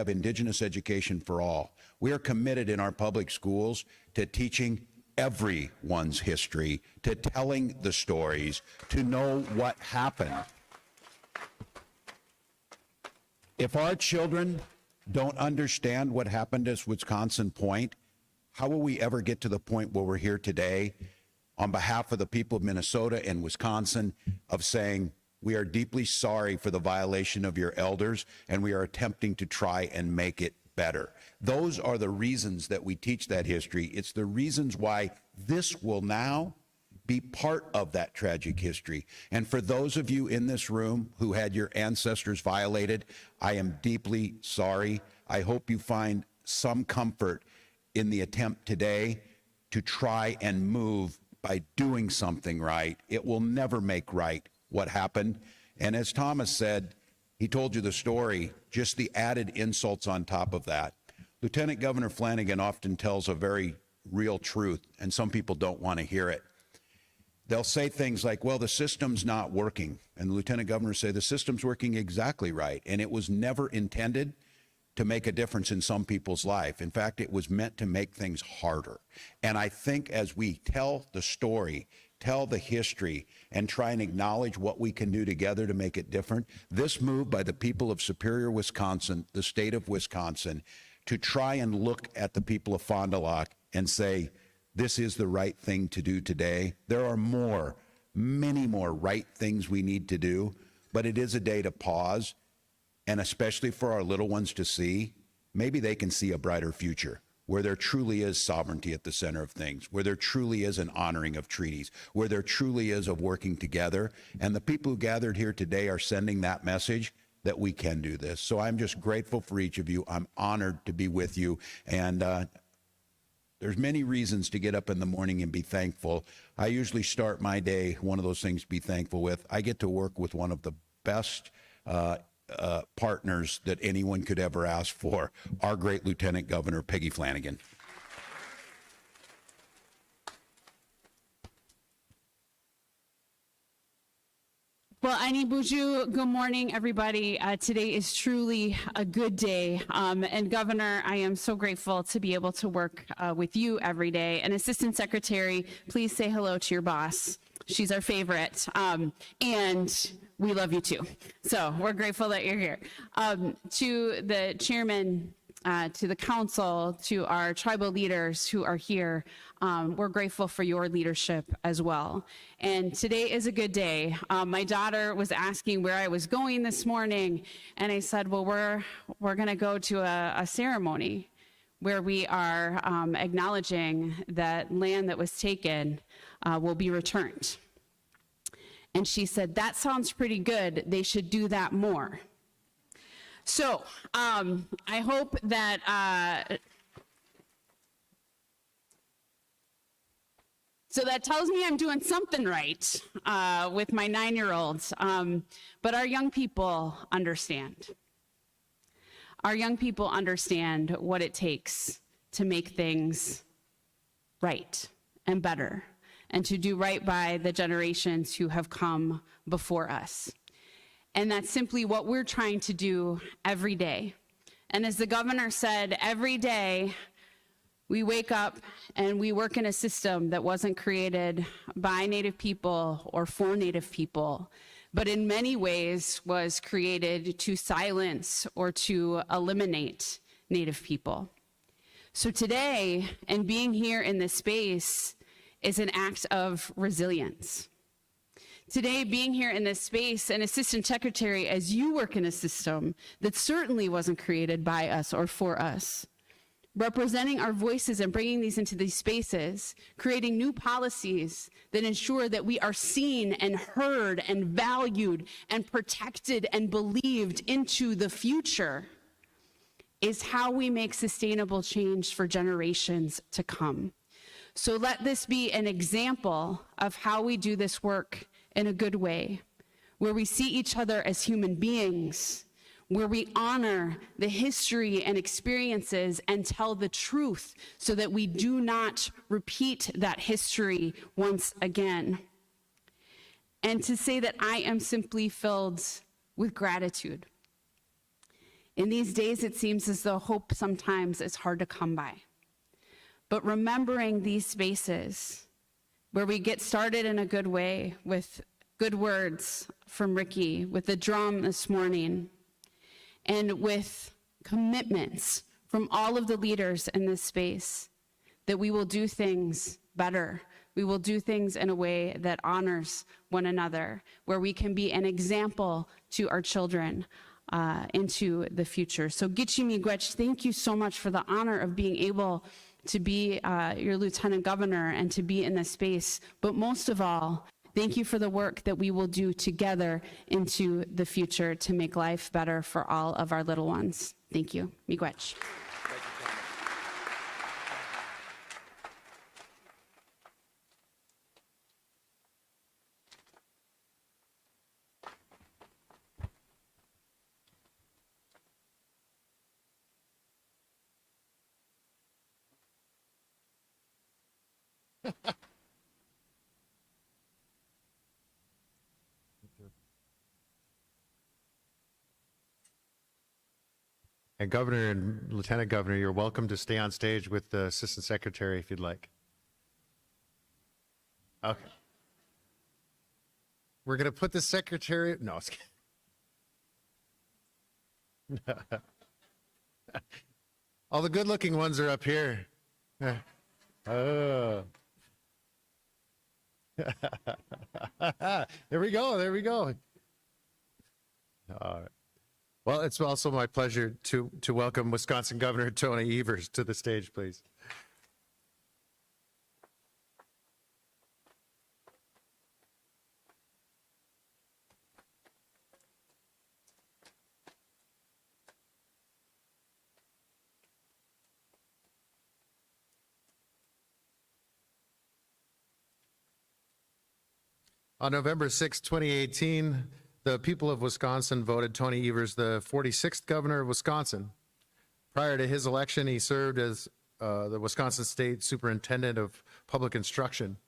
Indigenous education for all. We are committed in our public schools to teaching everyone's history, to telling the stories, to know what happened. If our children don't understand what happened at Wisconsin Point, how will we ever get to the point where we're here today on behalf of the people of Minnesota and Wisconsin of saying, we are deeply sorry for the violation of your elders, and we are attempting to try and make it better. Those are the reasons that we teach that history. It's the reasons why this will now be part of that tragic history. And for those of you in this room who had your ancestors violated, I am deeply sorry. I hope you find some comfort in the attempt today to try and move by doing something right. It will never make right what happened. And as Thomas said, he told you the story, just the added insults on top of that. Lieutenant Governor Flanagan often tells a very real truth, and some people don't want to hear it. They'll say things like, well, the system's not working. And the lieutenant governor say the system's working exactly right. And it was never intended to make a difference in some people's life. In fact, it was meant to make things harder. And I think as we tell the story, tell the history, and try and acknowledge what we can do together to make it different, this move by the people of Superior, Wisconsin, the state of Wisconsin, to try and look at the people of Fond du Lac and say, this is the right thing to do today. There are more, many more right things we need to do, but it is a day to pause, and especially for our little ones to see, maybe they can see a brighter future where there truly is sovereignty at the center of things, where there truly is an honoring of treaties, where there truly is a working together. And the people who gathered here today are sending that message that we can do this. So I'm just grateful for each of you. I'm honored to be with you. And there's many reasons to get up in the morning and be thankful. I usually start my day, one of those things to be thankful with. I get to work with one of the best partners that anyone could ever ask for, our great Lieutenant Governor, Peggy Flanagan. Well, Ani Buju, good morning, everybody. Today is truly a good day. And Governor, I am so grateful to be able to work with you every day. And Assistant Secretary, please say hello to your boss. She's our favorite. And we love you too. So we're grateful that you're here. To the chairman, to the council, to our tribal leaders who are here, we're grateful for your leadership as well. And today is a good day. My daughter was asking where I was going this morning, and I said, well, we're gonna go to a ceremony where we are acknowledging that land that was taken will be returned. And she said, that sounds pretty good. They should do that more. So I hope that, so that tells me I'm doing something right with my 9-year-olds. But our young people understand. Our young people understand what it takes to make things right and better, and to do right by the generations who have come before us. And that's simply what we're trying to do every day. And as the governor said, every day we wake up and we work in a system that wasn't created by Native people or for Native people, but in many ways was created to silence or to eliminate Native people. So today, and being here in this space, is an act of resilience. Today, being here in this space, and Assistant Secretary, as you work in a system that certainly wasn't created by us or for us, representing our voices and bringing these into these spaces, creating new policies that ensure that we are seen and heard and valued and protected and believed into the future, is how we make sustainable change for generations to come. So let this be an example of how we do this work in a good way, where we see each other as human beings, where we honor the history and experiences and tell the truth so that we do not repeat that history once again. And to say that I am simply filled with gratitude. In these days, it seems as though hope sometimes is hard to come by. but remembering these spaces where we get started in a good way with good words from Ricky, with the drum this morning, and with commitments from all of the leaders in this space, that we will do things better. We will do things in a way that honors one another, where we can be an example to our children into the future. So Gitchi Miigwech, thank you so much for the honor of being able to be your Lieutenant Governor and to be in this space. But most of all, thank you for the work that we will do together into the future to make life better for all of our little ones. Thank you. Miigwech. And Governor and Lieutenant Governor, you're welcome to stay on stage with the Assistant Secretary if you'd like. Okay. We're going to put the Secretary, no, I was kidding. All the good-looking ones are up here. Oh. There we go, there we go. All right. Well, it's also my pleasure to welcome Wisconsin Governor Tony Evers to the stage, please. On November 6, 2018, the people of Wisconsin voted Tony Evers the 46th governor of Wisconsin. Prior to his election, he served as the Wisconsin State Superintendent of Public Instruction,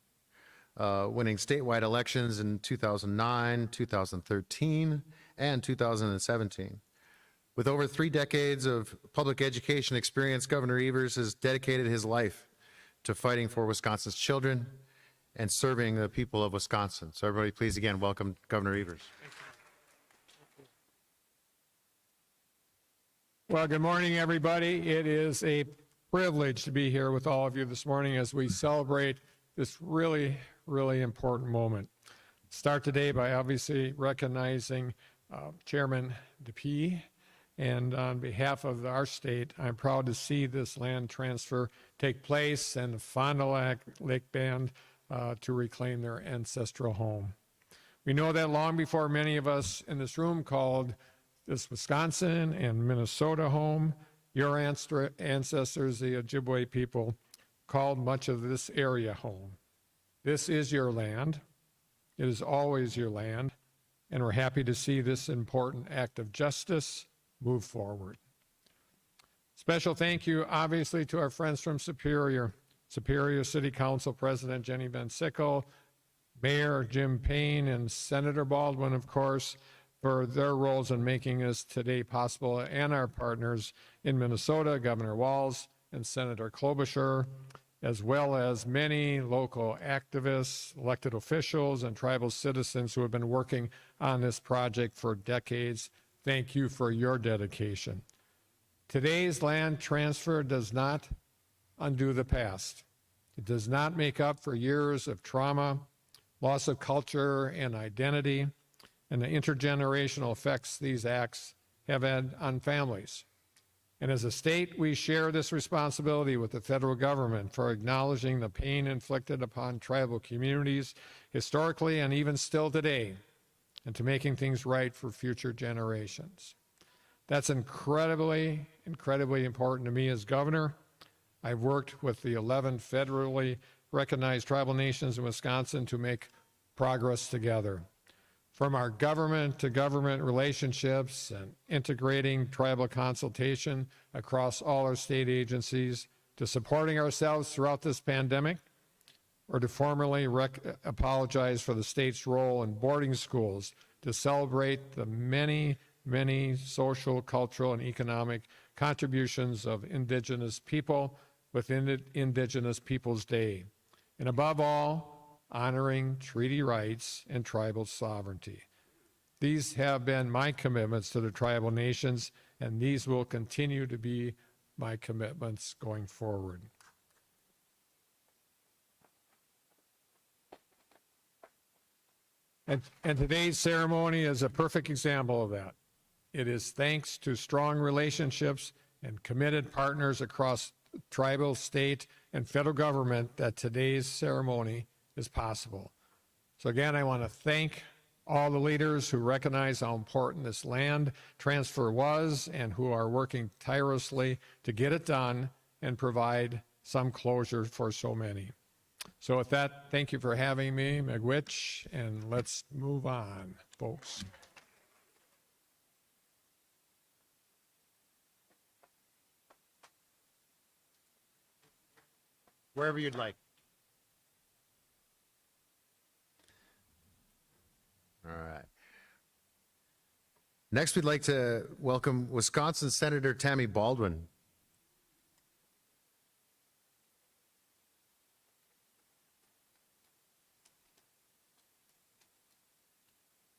winning statewide elections in 2009, 2013, and 2017. With over 3 decades of public education experience, Governor Evers has dedicated his life to fighting for Wisconsin's children and serving the people of Wisconsin. So everybody, please again, welcome Governor Evers. Well, good morning, everybody. It is a privilege to be here with all of you this morning as we celebrate this really, really important moment. Start today by obviously recognizing Chairman DePee, and on behalf of our state, I'm proud to see this land transfer take place and the Fond du Lac Lake Band to reclaim their ancestral home. We know that long before many of us in this room called this Wisconsin and Minnesota home, your ancestors, the Ojibwe people, called much of this area home. This is your land. It is always your land, and we're happy to see this important act of justice move forward. Special thank you, obviously, to our friends from Superior City Council President Jenny Van Sickle, Mayor Jim Payne, and Senator Baldwin, of course, for their roles in making this today possible, and our partners in Minnesota, Governor Walz and Senator Klobuchar, as well as many local activists, elected officials, and tribal citizens who have been working on this project for decades. Thank you for your dedication. Today's land transfer does not undo the past. It does not make up for years of trauma, loss of culture and identity, and the intergenerational effects these acts have had on families. And as a state, we share this responsibility with the federal government for acknowledging the pain inflicted upon tribal communities historically and even still today, and to making things right for future generations. That's incredibly, incredibly important to me as governor. I've worked with the 11 federally recognized tribal nations in Wisconsin to make progress together. From our government-to-government relationships and integrating tribal consultation across all our state agencies, to supporting ourselves throughout this pandemic, or to formally apologize for the state's role in boarding schools, to celebrate the many, many social, cultural, and economic contributions of Indigenous people within Indigenous Peoples Day, and above all, honoring treaty rights and tribal sovereignty. These have been my commitments to the tribal nations, and these will continue to be my commitments going forward. And today's ceremony is a perfect example of that. It is thanks to strong relationships and committed partners across tribal, state, and federal government that today's ceremony is possible. So again, I want to thank all the leaders who recognize how important this land transfer was and who are working tirelessly to get it done and provide some closure for so many. So with that, thank you for having me, Miigwech, and let's move on, folks. Wherever you'd like. All right. Next, we'd like to welcome Wisconsin Senator Tammy Baldwin.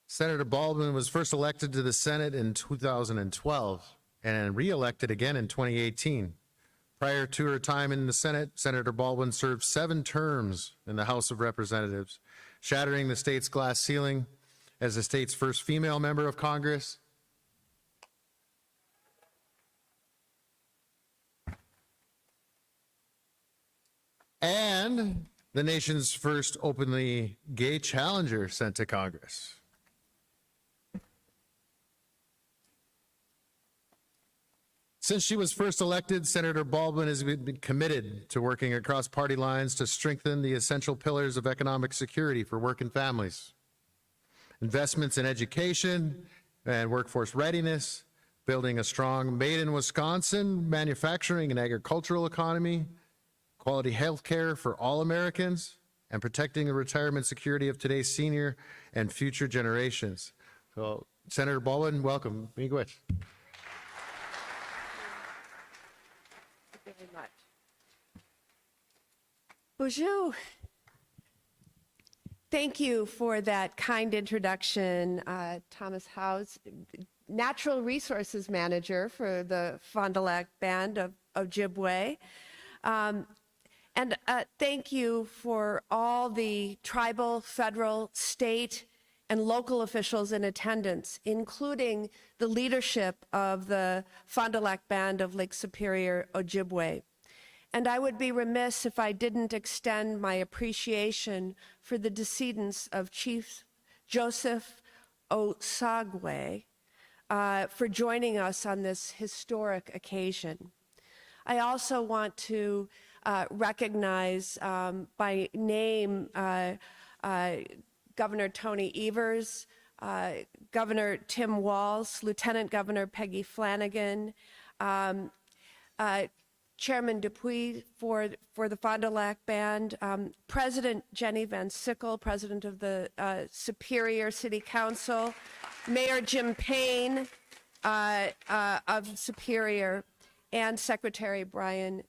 Senator Baldwin was first elected to the Senate in 2012 and re-elected again in 2018. Prior to her time in the Senate, Senator Baldwin served 7 terms in the House of Representatives, shattering the state's glass ceiling as the state's first female member of Congress. And the nation's first openly gay challenger sent to Congress. Since she was first elected, Senator Baldwin has been committed to working across party lines to strengthen the essential pillars of economic security for working families. Investments in education and workforce readiness, building a strong made in Wisconsin manufacturing and agricultural economy, quality health care for all Americans, and protecting the retirement security of today's senior and future generations. So, Senator Baldwin, welcome. Miigwech. Very much. Bonjour. Thank you for that kind introduction, Thomas Howes, Natural Resources Manager for the Fond du Lac Band of Ojibwe. And thank you for all the tribal, federal, state, and local officials in attendance, including the leadership of the Fond du Lac Band of Lake Superior, Ojibwe. And I would be remiss if I didn't extend my appreciation for the decedents of Chief Joseph Osagwe for joining us on this historic occasion. I also want to recognize by name Governor Tony Evers, Governor Tim Walz, Lieutenant Governor Peggy Flanagan, Chairman Dupuy for the Fond du Lac Band, President Jenny Van Sickle, President of the Superior City Council, Mayor Jim Payne of Superior, and Secretary Brian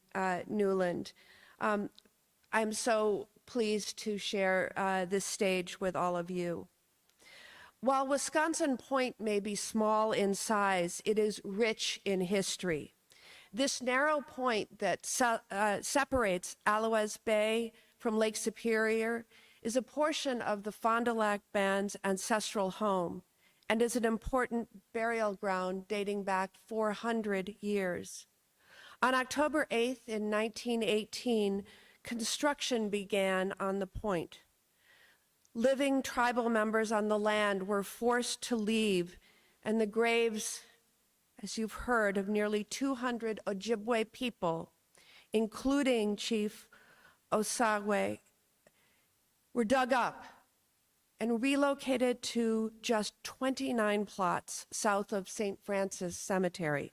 Newland. I'm so pleased to share this stage with all of you. While Wisconsin Point may be small in size, it is rich in history. This narrow point that separates Alouez Bay from Lake Superior is a portion of the Fond du Lac Band's ancestral home and is an important burial ground dating back 400 years. On October 8th in 1918, construction began on the point. Living tribal members on the land were forced to leave, and the graves, as you've heard, of nearly 200 Ojibwe people, including Chief Osagwe, were dug up and relocated to just 29 plots south of St. Francis Cemetery.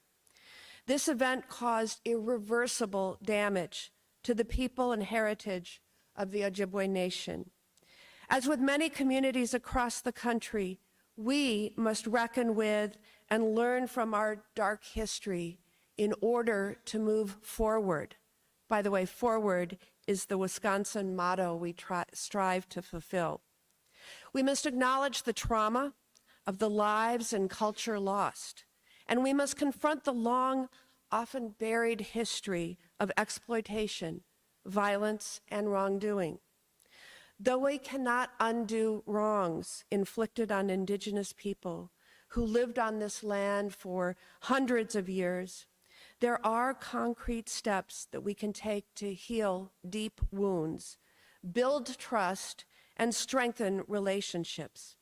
This event caused irreversible damage to the people and heritage of the Ojibwe Nation. As with many communities across the country, we must reckon with and learn from our dark history in order to move forward, by the way, forward is the Wisconsin motto we strive to fulfill. We must acknowledge the trauma of the lives and culture lost, and we must confront the long, often buried history of exploitation, violence, and wrongdoing. Though we cannot undo wrongs inflicted on Indigenous people who lived on this land for hundreds of years, there are concrete steps that we can take to heal deep wounds, build trust, and strengthen relationships.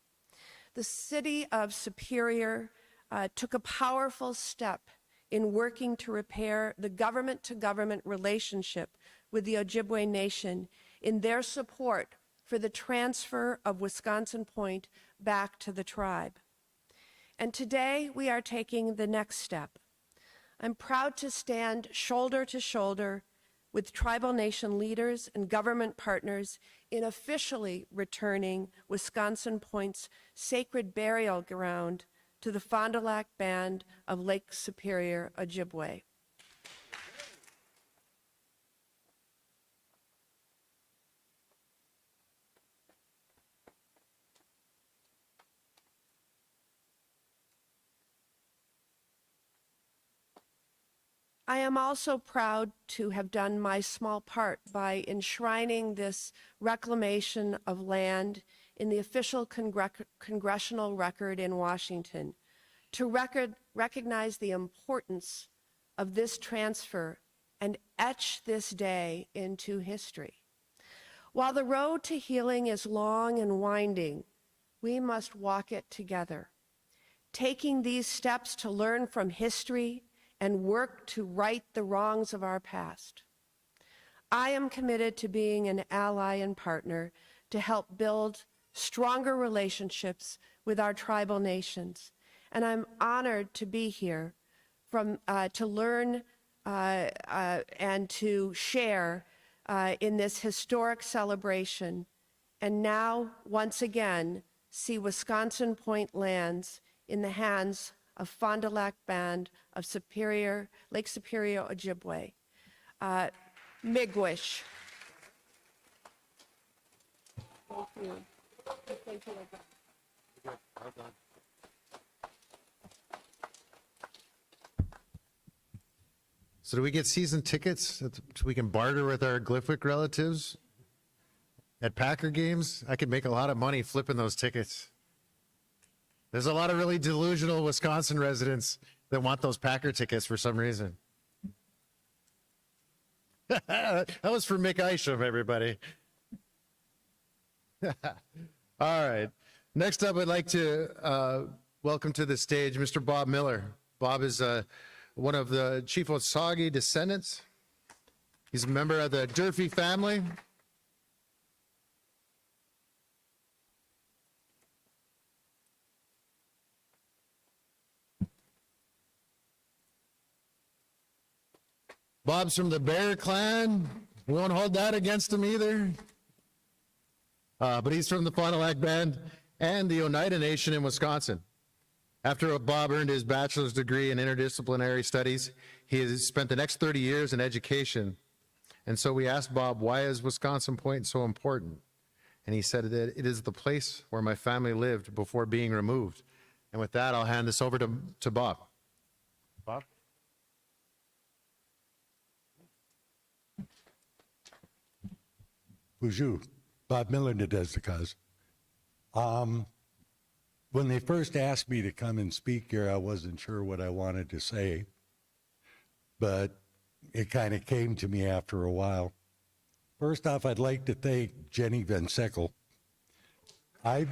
The city of Superior took a powerful step in working to repair the government-to-government relationship with the Ojibwe Nation in their support for the transfer of Wisconsin Point back to the tribe. And today we are taking the next step. I'm proud to stand shoulder to shoulder with tribal nation leaders and government partners in officially returning Wisconsin Point's sacred burial ground to the Fond du Lac Band of Lake Superior, Ojibwe. I am also proud to have done my small part by enshrining this reclamation of land in the official congressional record in Washington to recognize the importance of this transfer and etch this day into history. While the road to healing is long and winding, we must walk it together, taking these steps to learn from history and work to right the wrongs of our past. I am committed to being an ally and partner to help build stronger relationships with our tribal nations. And I'm honored to be here to learn and to share in this historic celebration. And now, once again, see Wisconsin Point lands in the hands of Fond du Lac Band of Lake Superior, Ojibwe. Miigwech. Thank you. Thank you. So do we get season tickets so we can barter with our Glyphic relatives at Packer games? I could make a lot of money flipping those tickets. There's a lot of really delusional Wisconsin residents that want those Packer tickets for some reason. That was for Mick Isham, everybody. All right. Next up, I'd like to welcome to the stage Mr. Bob Miller. Bob is one of the Chief Osage descendants. He's a member of the Durfee family. Bob's from the Bear Clan. We won't hold that against him either. But he's from the Fond du Lac Band and the Oneida Nation in Wisconsin. After Bob earned his bachelor's degree in interdisciplinary studies, he has spent the next 30 years in education. And so we asked Bob, why is Wisconsin Point so important? And he said that it is the place where my family lived before being removed. And with that, I'll hand this over to Bob. Bob? Bonjour, Bob Miller de Desdicaz. When they first asked me to come and speak here, I wasn't sure what I wanted to say, but it kind of came to me after a while. First off, I'd like to thank Jenny Van Sickle. I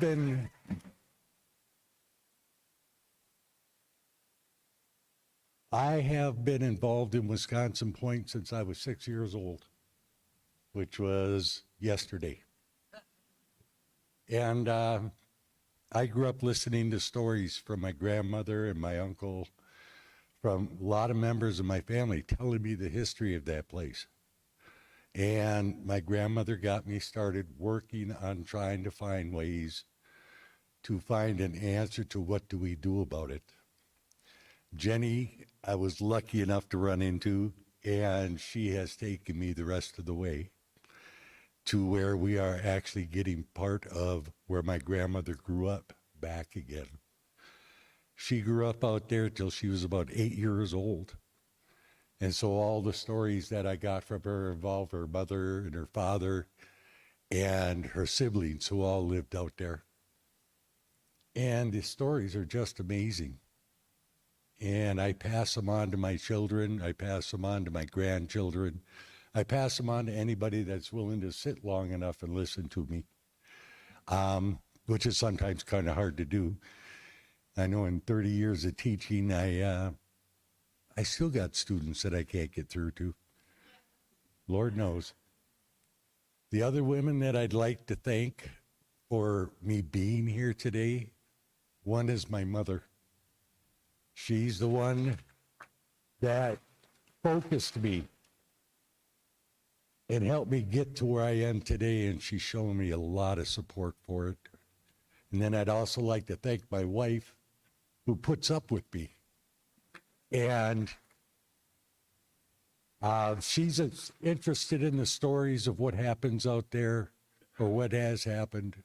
have been involved in Wisconsin Point since I was 6 years old, which was yesterday. And I grew up listening to stories from my grandmother and my uncle, from a lot of members of my family telling me the history of that place. And my grandmother got me started working on trying to find ways to find an answer to what do we do about it. Jenny, I was lucky enough to run into and she has taken me the rest of the way to where we are actually getting part of where my grandmother grew up back again. She grew up out there till she was about 8 years old. And so all the stories that I got from her involve her mother and her father and her siblings who all lived out there. And the stories are just amazing. And I pass them on to my children. I pass them on to my grandchildren. I pass them on to anybody that's willing to sit long enough and listen to me, which is sometimes kind of hard to do. I know in 30 years of teaching, I still got students that I can't get through to. Lord knows. The other women that I'd like to thank for me being here today, one is my mother. She's the one that focused me and helped me get to where I am today, and she's shown me a lot of support for it. And then I'd also like to thank my wife, who puts up with me. And she's interested in the stories of what happens out there or what has happened.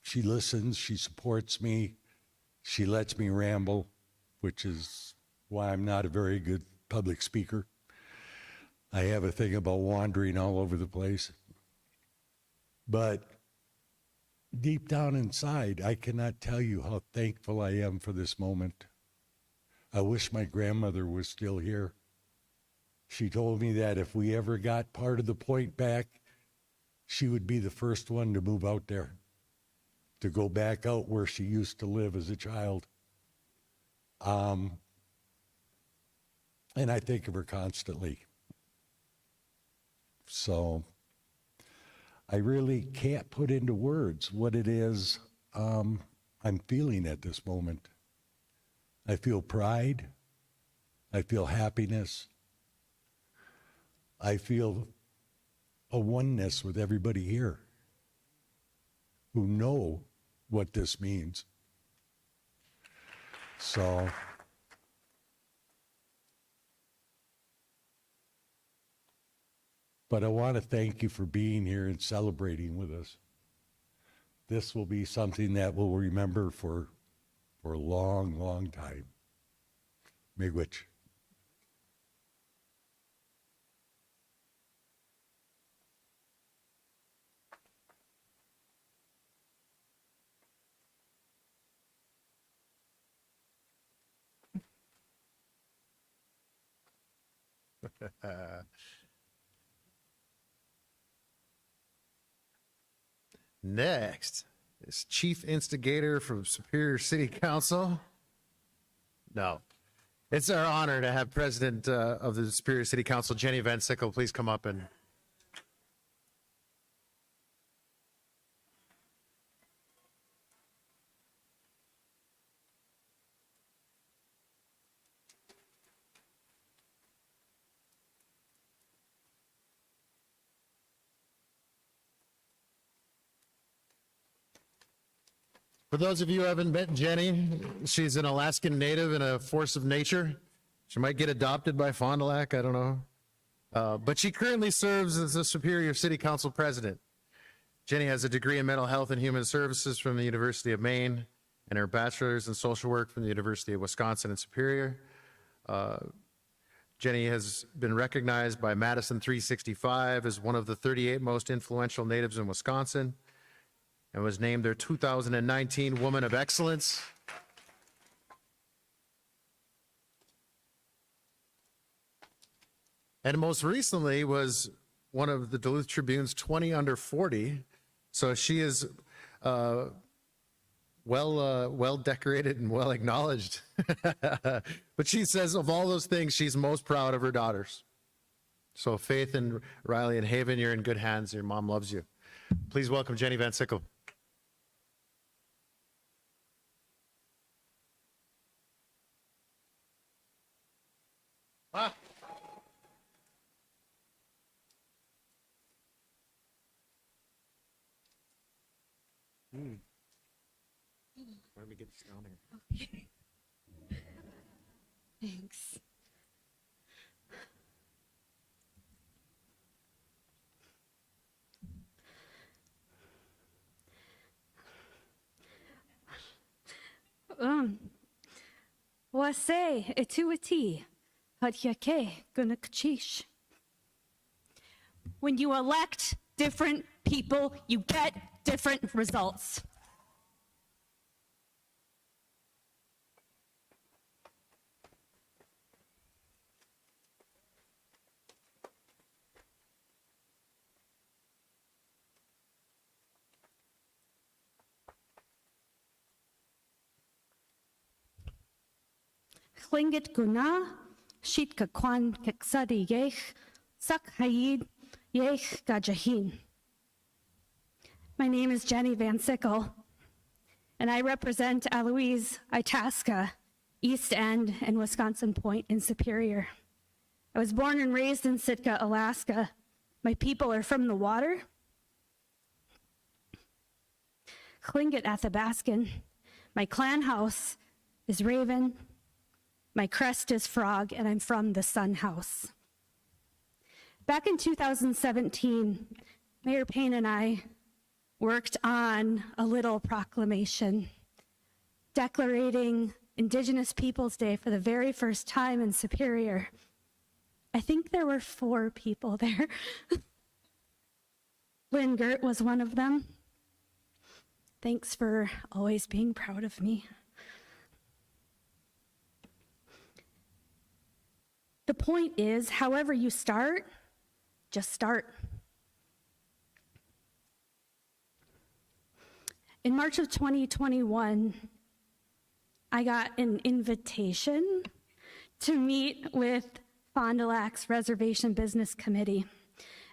She listens, she supports me, she lets me ramble, which is why I'm not a very good public speaker. I have a thing about wandering all over the place. But deep down inside, I cannot tell you how thankful I am for this moment. I wish my grandmother was still here. She told me that if we ever got part of the point back, she would be the first one to move out there, to go back out where she used to live as a child. And I think of her constantly. So I really can't put into words what it is I'm feeling at this moment. I feel pride. I feel happiness. I feel a oneness with everybody here who know what this means. So but I want to thank you for being here and celebrating with us. This will be something that we'll remember for a long, long time. Miigwech. Next is Chief Instigator from Superior City Council. No, it's our honor to have President of the Superior City Council, Jenny Van Sickle, please come up and. For those of you who haven't met Jenny, she's an Alaskan native and a force of nature. She might get adopted by Fond du Lac, I don't know. But she currently serves as the Superior City Council President. Jenny has a degree in mental health and human services from the University of Maine and her bachelor's in social work from the University of Wisconsin in Superior. Jenny has been recognized by Madison 365 as one of the 38 most influential natives in Wisconsin, and was named their 2019 Woman of Excellence. And most recently was one of the Duluth Tribune's 20 under 40. So she is well decorated and well acknowledged. But she says of all those things, she's most proud of her daughters. So Faith and Riley and Haven, you're in good hands. Your mom loves you. Please welcome Jenny Van Sickle. Ah. Let me get this down here. Thanks. Wase etuati hadyake gunakchish. When you elect different people, you get different results. Klingit guna, shitka kwan keksadi yech, sak hayid yech gajahin. My name is Jenny Van Sickle, and I represent Eloise, Itasca, East End, and Wisconsin Point in Superior. I was born and raised in Sitka, Alaska. My people are from the water. Klingit Athabaskan. My clan house is Raven. My crest is Frog, and I'm from the Sun House. Back in 2017, Mayor Payne and I worked on a little proclamation declaring Indigenous Peoples Day for the very first time in Superior. I think there were 4 people there. Lynn Gert was one of them. Thanks for always being proud of me. The point is, however you start, just start. In March of 2021, I got an invitation to meet with Fond du Lac's Reservation Business Committee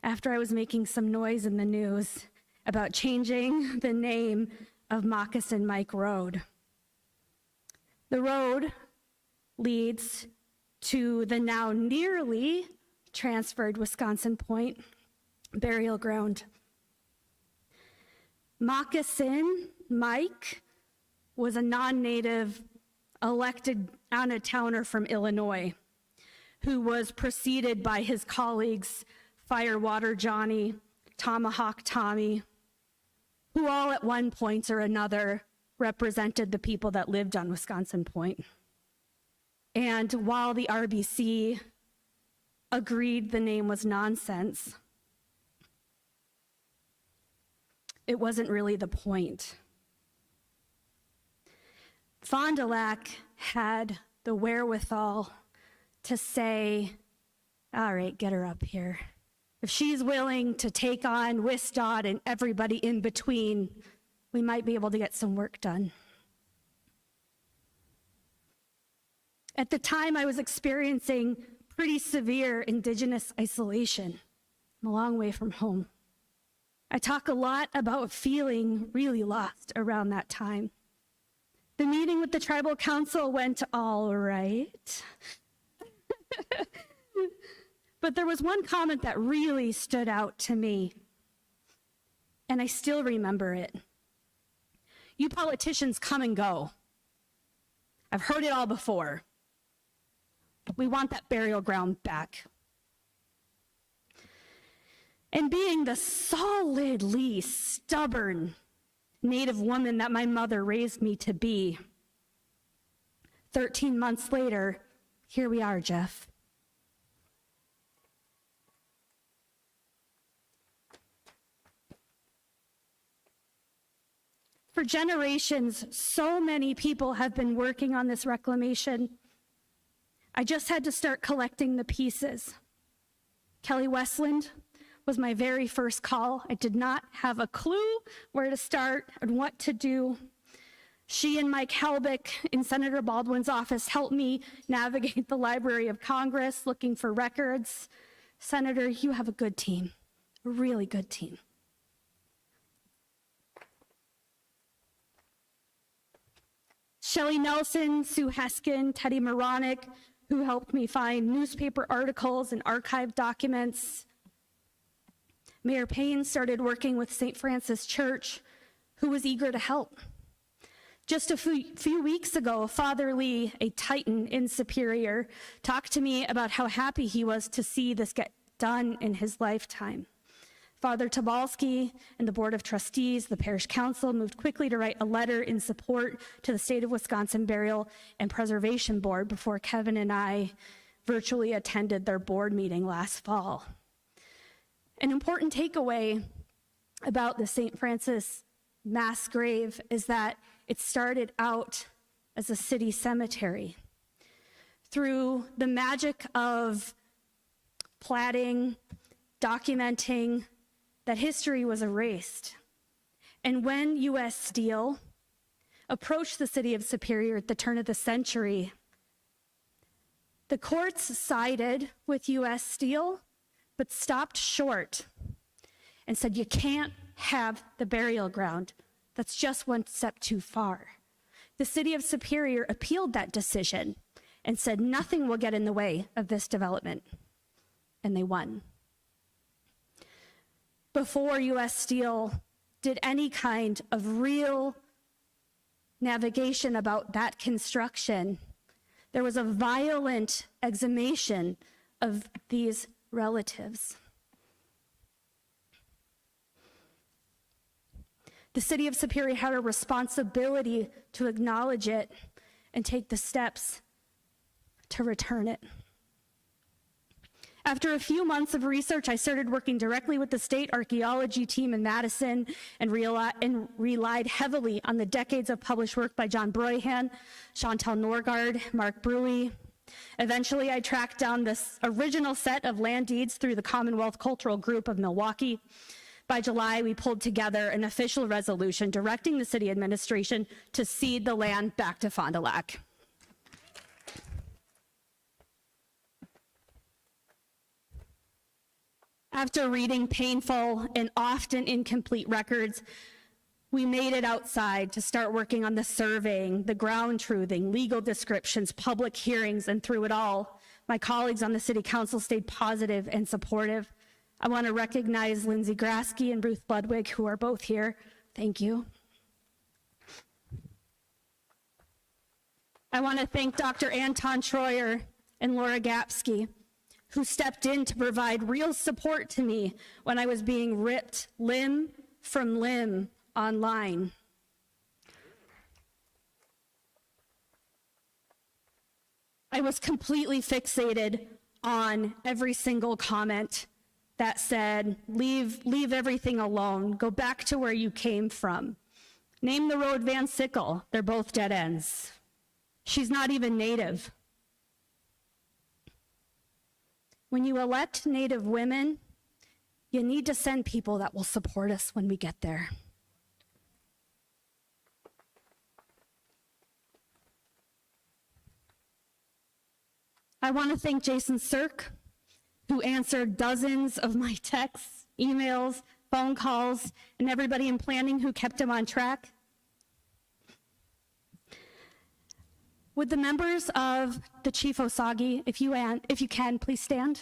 after I was making some noise in the news about changing the name of Moccasin Mike Road. The road leads to the now nearly transferred Wisconsin Point burial ground. Moccasin Mike was a non-native elected out-of-towner from Illinois who was preceded by his colleagues Firewater Johnny, Tomahawk Tommy, who all at one point or another represented the people that lived on Wisconsin Point. And while the RBC agreed the name was nonsense, it wasn't really the point. Fond du Lac had the wherewithal to say, all right, get her up here. If she's willing to take on WISDOT and everybody in between, we might be able to get some work done. At the time, I was experiencing pretty severe Indigenous isolation. I'm a long way from home. I talk a lot about feeling really lost around that time. The meeting with the tribal council went all right. But there was one comment that really stood out to me, and I still remember it. You politicians come and go. I've heard it all before. We want that burial ground back. And being the solidly stubborn Native woman that my mother raised me to be, 13 months later, here we are, Jeff. For generations, so many people have been working on this reclamation. I just had to start collecting the pieces. Kelly Westland was my very first call. I did not have a clue where to start and what to do. She and Mike Helbick in Senator Baldwin's office helped me navigate the Library of Congress looking for records. Senator, you have a good team, a really good team. Shelley Nelson, Sue Heskin, Teddy Moronic, who helped me find newspaper articles and archived documents. Mayor Payne started working with St. Francis Church, who was eager to help. Just a few weeks ago, Father Lee, a Titan in Superior, talked to me about how happy he was to see this get done in his lifetime. Father Tobalski and the Board of Trustees, the Parish Council, moved quickly to write a letter in support to the State of Wisconsin Burial and Preservation Board before Kevin and I virtually attended their board meeting last fall. An important takeaway about the St. Francis mass grave is that it started out as a city cemetery. Through the magic of platting, documenting, that history was erased. And when U.S. Steel approached the city of Superior at the turn of the century, the courts sided with U.S. Steel, but stopped short and said, you can't have the burial ground. That's just one step too far. The city of Superior appealed that decision and said, nothing will get in the way of this development. And they won. Before U.S. Steel did any kind of real navigation about that construction, there was a violent exhumation of these relatives. The city of Superior had a responsibility to acknowledge it and take the steps to return it. After a few months of research, I started working directly with the state archaeology team in Madison and relied heavily on the decades of published work by John Broyhan, Chantal Norgard, Mark Brewy. Eventually, I tracked down this original set of land deeds through the Commonwealth Cultural Group of Milwaukee. By July, we pulled together an official resolution directing the city administration to cede the land back to Fond du Lac. After reading painful and often incomplete records, we made it outside to start working on the surveying, the ground truthing, legal descriptions, public hearings, and through it all, my colleagues on the city council stayed positive and supportive. I want to recognize Lindsay Grasky and Ruth Ludwig, who are both here. Thank you. I want to thank Dr. Anton Troyer and Laura Gapsky, who stepped in to provide real support to me when I was being ripped limb from limb online. I was completely fixated on every single comment that said, leave everything alone, go back to where you came from. Name the road Van Sickle, they're both dead ends. She's not even Native. When you elect Native women, you need to send people that will support us when we get there. I want to thank Jason Sirk, who answered dozens of my texts, emails, phone calls, and everybody in planning who kept him on track. Would the members of the Chief Osagie, if you can, please stand?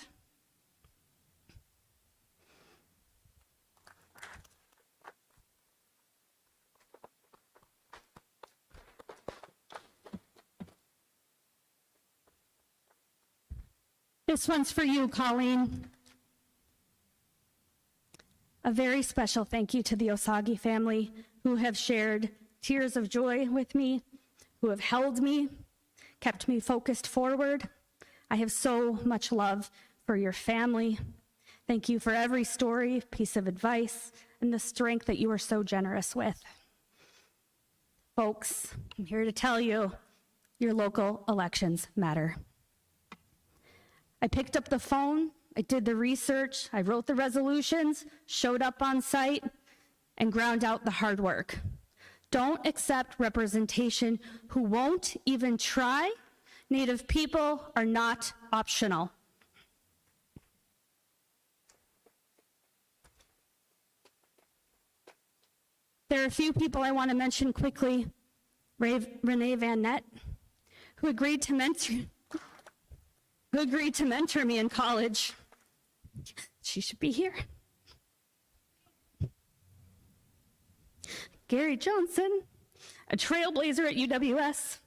This one's for you, Colleen. A very special thank you to the Osagie family who have shared tears of joy with me, who have held me, kept me focused forward. I have so much love for your family. Thank you for every story, piece of advice, and the strength that you are so generous with. Folks, I'm here to tell you, your local elections matter. I picked up the phone, I did the research, I wrote the resolutions, showed up on site, and ground out the hard work. Don't accept representation who won't even try. Native people are not optional. There are a few people I want to mention quickly. Renee Van Nett, who agreed to mentor me in college. She should be here. Gary Johnson, a trailblazer at UWS.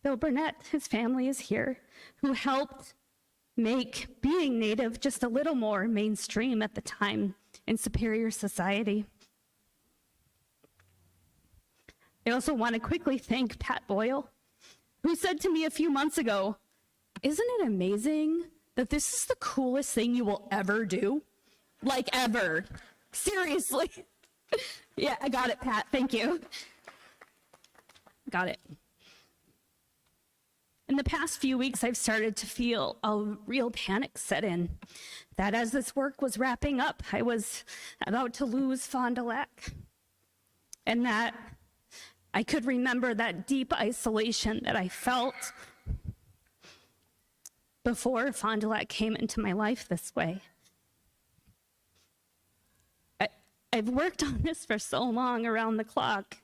Bill Burnett, his family is here, who helped make being Native just a little more mainstream at the time in Superior society. I also want to quickly thank Pat Boyle, who said to me a few months ago, "Isn't it amazing that this is the coolest thing you will ever do?" Like ever. Seriously. Yeah, I got it, Pat. Thank you. Got it. In the past few weeks, I've started to feel a real panic set in, that as this work was wrapping up, I was about to lose Fond du Lac, and that I could remember that deep isolation that I felt before Fond du Lac came into my life this way. I've worked on this for so long around the clock.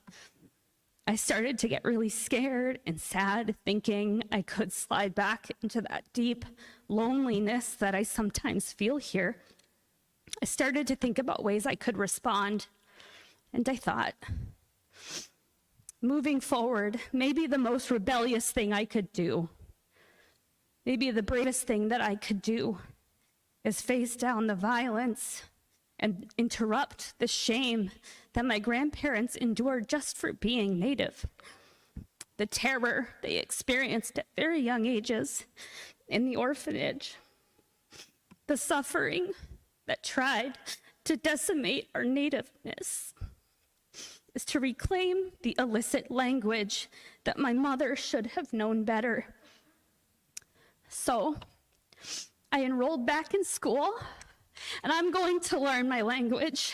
I started to get really scared and sad, thinking I could slide back into that deep loneliness that I sometimes feel here. I started to think about ways I could respond, and I thought, moving forward, maybe the most rebellious thing I could do, maybe the bravest thing that I could do, is face down the violence and interrupt the shame that my grandparents endured just for being Native. The terror they experienced at very young ages in the orphanage. The suffering that tried to decimate our nativeness. Is to reclaim the illicit language that my mother should have known better. So I enrolled back in school, and I'm going to learn my language.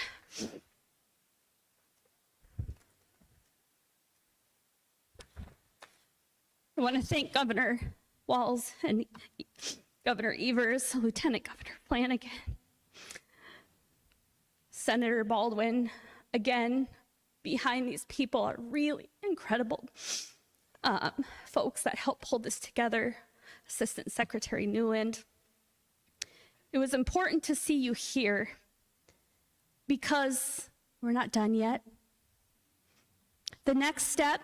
I want to thank Governor Walz and Governor Evers, Lieutenant Governor Flanagan, Senator Baldwin. Again, behind these people are really incredible folks that helped pull this together. Assistant Secretary Newland. It was important to see you here because we're not done yet. The next step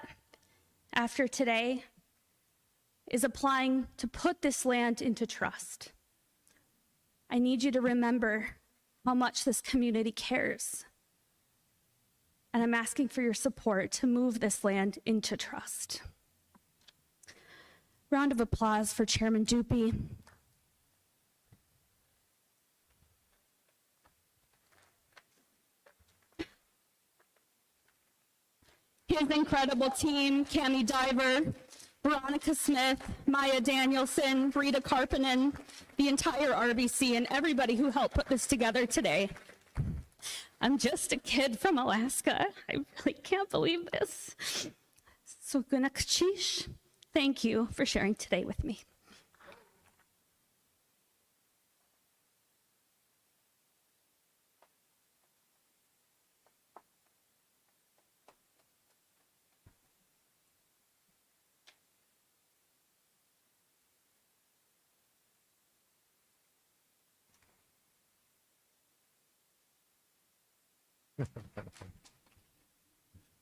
after today is applying to put this land into trust. I need you to remember how much this community cares. And I'm asking for your support to move this land into trust. Round of applause for Chairman Dupuy. His incredible team, Cammie Diver, Veronica Smith, Maya Danielson, Rita Karpinen, the entire RBC, and everybody who helped put this together today. I'm just a kid from Alaska. I really can't believe this. So Gunakshish, thank you for sharing today with me.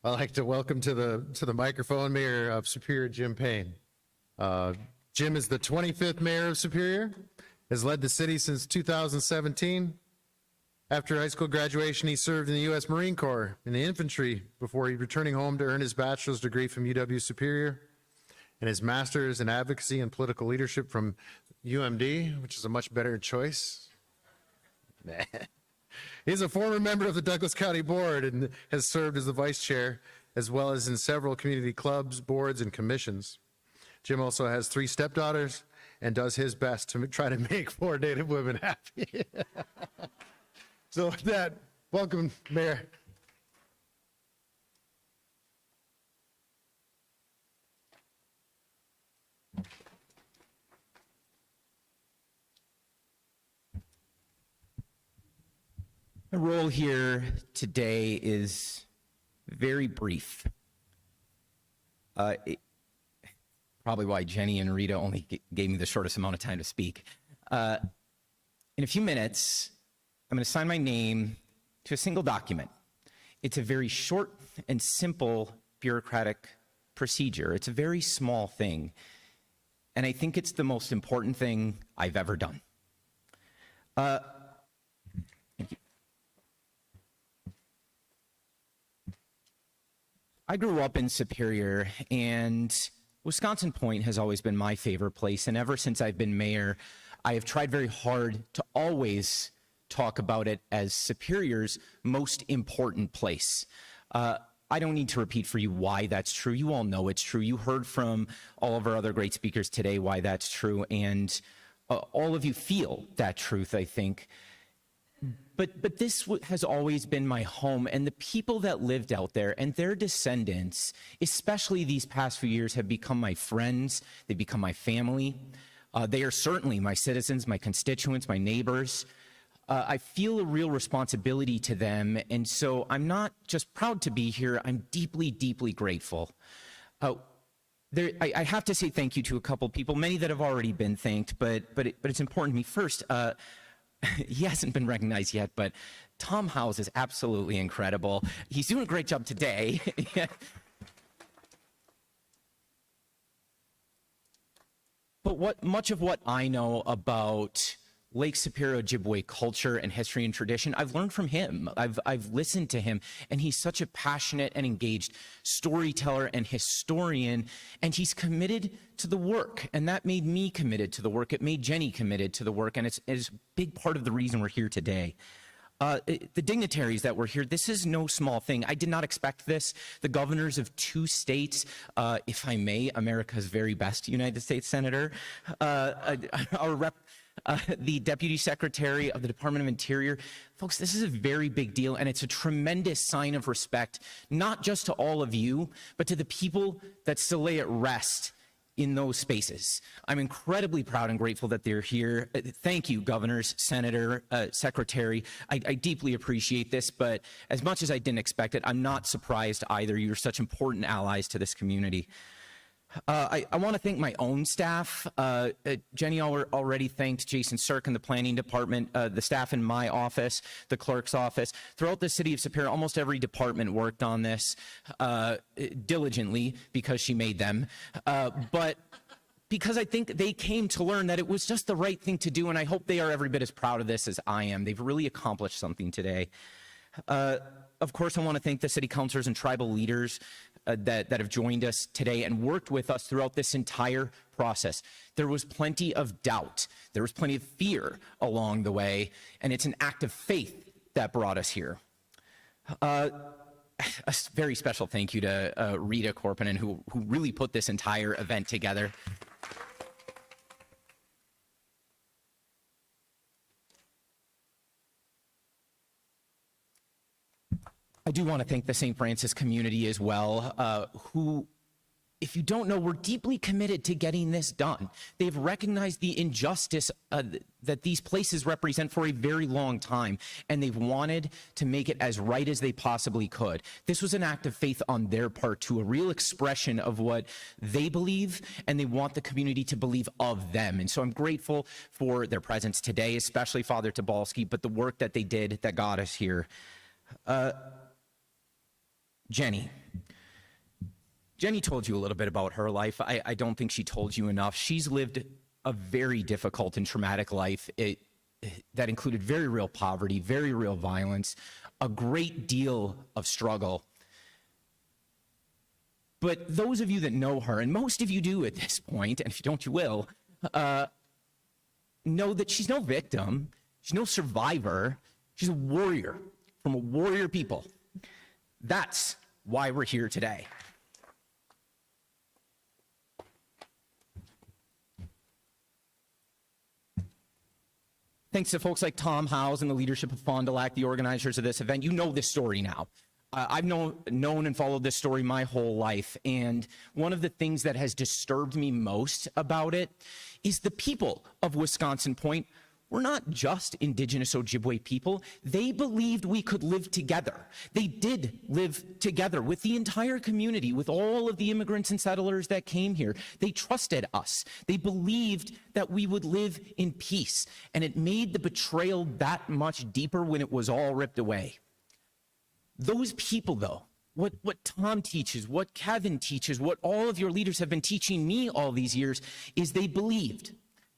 I'd like to welcome to the microphone Mayor of Superior, Jim Payne. Jim is the 25th mayor of Superior, has led the city since 2017. After high school graduation, he served in the U.S. Marine Corps in the infantry before returning home to earn his bachelor's degree from UW Superior and his master's in advocacy and political leadership from UMD, which is a much better choice. He's a former member of the Douglas County Board and has served as the vice chair, as well as in several community clubs, boards, and commissions. Jim also has 3 stepdaughters and does his best to try to make 4 Native women happy. So with that, welcome, Mayor. The role here today is very brief. Probably why Jenny and Rita only gave me the shortest amount of time to speak. In a few minutes, I'm going to sign my name to a single document. It's a very short and simple bureaucratic procedure. It's a very small thing. and I think it's the most important thing I've ever done. Thank you. I grew up in Superior, and Wisconsin Point has always been my favorite place. And ever since I've been mayor, I have tried very hard to always talk about it as Superior's most important place. I don't need to repeat for you why that's true. You all know it's true. You heard from all of our other great speakers today why that's true, and all of you feel that truth, I think. But this has always been my home, and the people that lived out there and their descendants, especially these past few years, have become my friends. They've become my family. They are certainly my citizens, my constituents, my neighbors. I feel a real responsibility to them, and so I'm not just proud to be here, I'm deeply, deeply grateful. I have to say thank you to a couple people, many that have already been thanked, but it's important to me. First, he hasn't been recognized yet, but Tom Howes is absolutely incredible. He's doing a great job today. But much of what I know about Lake Superior Ojibwe culture and history and tradition, I've learned from him. I've listened to him, and he's such a passionate and engaged storyteller and historian, and he's committed to the work, and that made me committed to the work. It made Jenny committed to the work, and it's a big part of the reason we're here today. The dignitaries that were here, this is no small thing. I did not expect this. The governors of 2 states, if I may, America's very best United States Senator, the Deputy Secretary of the Department of Interior. Folks, this is a very big deal, and it's a tremendous sign of respect, not just to all of you, but to the people that still lay at rest in those spaces. I'm incredibly proud and grateful that they're here. Thank you, governors, senator, secretary. I deeply appreciate this, but as much as I didn't expect it, I'm not surprised either. You're such important allies to this community. I want to thank my own staff. Jenny already thanked Jason Sirk in the planning department, the staff in my office, the clerk's office. Throughout the city of Superior, almost every department worked on this diligently because she made them. But because I think they came to learn that it was just the right thing to do, and I hope they are every bit as proud of this as I am. They've really accomplished something today. Of course, I want to thank the city councilors and tribal leaders that have joined us today and worked with us throughout this entire process. There was plenty of doubt. There was plenty of fear along the way, and it's an act of faith that brought us here. A very special thank you to Rita Korpinen, who really put this entire event together. I do want to thank the St. Francis community as well, who, if you don't know, we're deeply committed to getting this done. They've recognized the injustice that these places represent for a very long time, and they've wanted to make it as right as they possibly could. This was an act of faith on their part, to a real expression of what they believe, and they want the community to believe of them. And so I'm grateful for their presence today, especially Father Tobolsky, but the work that they did that got us here. Jenny told you a little bit about her life. I don't think she told you enough. She's lived a very difficult and traumatic life that included very real poverty, very real violence, a great deal of struggle. But those of you that know her, and most of you do at this point, and if you don't, you will, know that she's no victim. She's no survivor. She's a warrior from a warrior people. That's why we're here today. Thanks to folks like Tom Howes and the leadership of Fond du Lac, the organizers of this event. You know this story now. I've known and followed this story my whole life, and one of the things that has disturbed me most about it is the people of Wisconsin Point were not just Indigenous Ojibwe people. They believed we could live together. They did live together with the entire community, with all of the immigrants and settlers that came here. They trusted us. They believed that we would live in peace, and it made the betrayal that much deeper when it was all ripped away. Those people, though, what Tom teaches, what Kevin teaches, what all of your leaders have been teaching me all these years is they believed,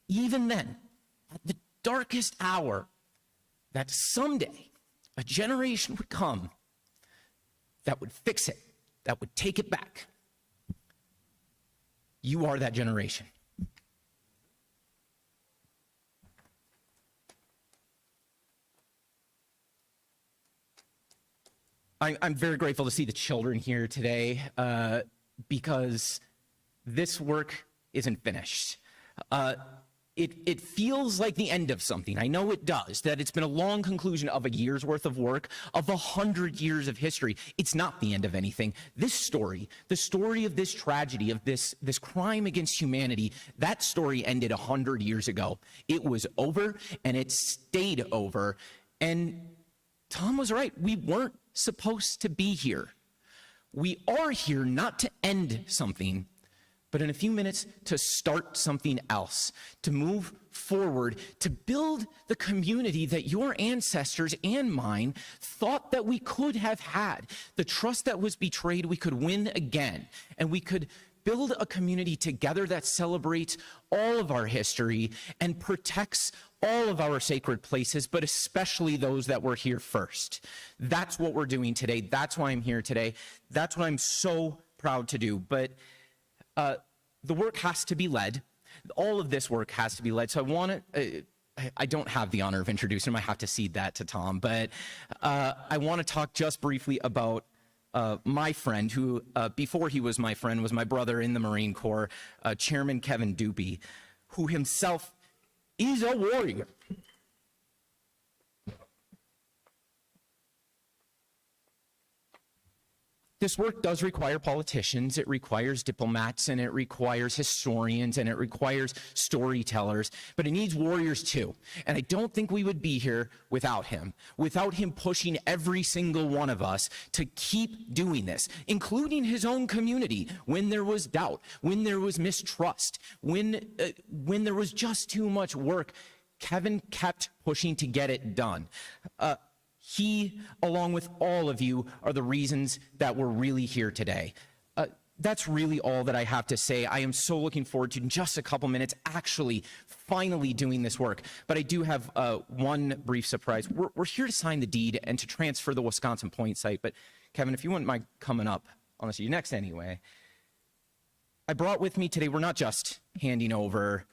even then, at the darkest hour, that someday a generation would come that would fix it, that would take it back. You are that generation. I'm very grateful to see the children here today because this work isn't finished. It feels like the end of something. I know it does, that it's been a long conclusion of a year's worth of work, of 100 years of history. It's not the end of anything. This story, the story of this tragedy, of this crime against humanity, that story ended 100 years ago. It was over, and it stayed over. And Tom was right. We weren't supposed to be here. We are here not to end something, but in a few minutes to start something else, to move forward, to build the community that your ancestors and mine thought that we could have had. The trust that was betrayed, we could win again, and we could build a community together that celebrates all of our history and protects all of our sacred places, but especially those that were here first. That's what we're doing today. That's why I'm here today. That's what I'm so proud to do. But the work has to be led. All of this work has to be led. So I want to, I don't have the honor of introducing him. I have to cede that to Tom. But I want to talk just briefly about my friend, who before he was my friend, was my brother in the Marine Corps, Chairman Kevin Dupy, who himself is a warrior. This work does require politicians, it requires diplomats, and it requires historians, and it requires storytellers, but it needs warriors too. And I don't think we would be here without him pushing every single one of us to keep doing this, including his own community when there was doubt, when there was mistrust, when there was just too much work. Kevin kept pushing to get it done. He, along with all of you, are the reasons that we're really here today. That's really all that I have to say. I am so looking forward to, in just a couple minutes, actually finally doing this work. But I do have one brief surprise. We're here to sign the deed and to transfer the Wisconsin Point site. But Kevin, if you wouldn't mind coming up, I'll see you next anyway. I brought with me today, we're not just handing over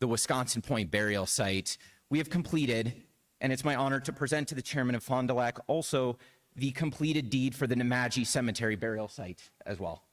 the Wisconsin Point burial site. We have completed, and it's my honor to present to the chairman of Fond du Lac also the completed deed for the Nemadji Cemetery burial site as well.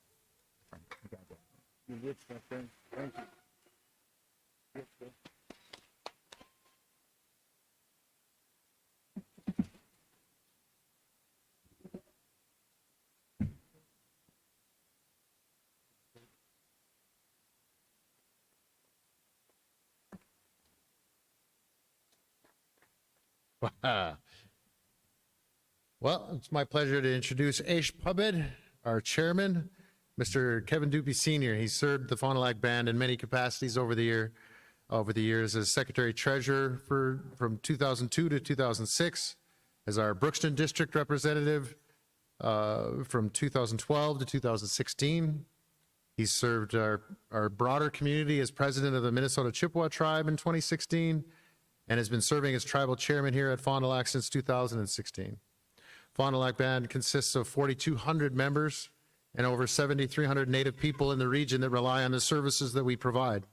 Well, it's my pleasure to introduce Aish Pubid, our chairman, Mr. Kevin Dupy Sr. He served the Fond du Lac Band in many capacities over the years as secretary treasurer from 2002 to 2006, as our Brookston district representative from 2012 to 2016. He served our broader community as president of the Minnesota Chippewa tribe in 2016, and has been serving as tribal chairman here at Fond du Lac since 2016. Fond du Lac Band consists of 4,200 members and over 7,300 Native people in the region that rely on the services that we provide.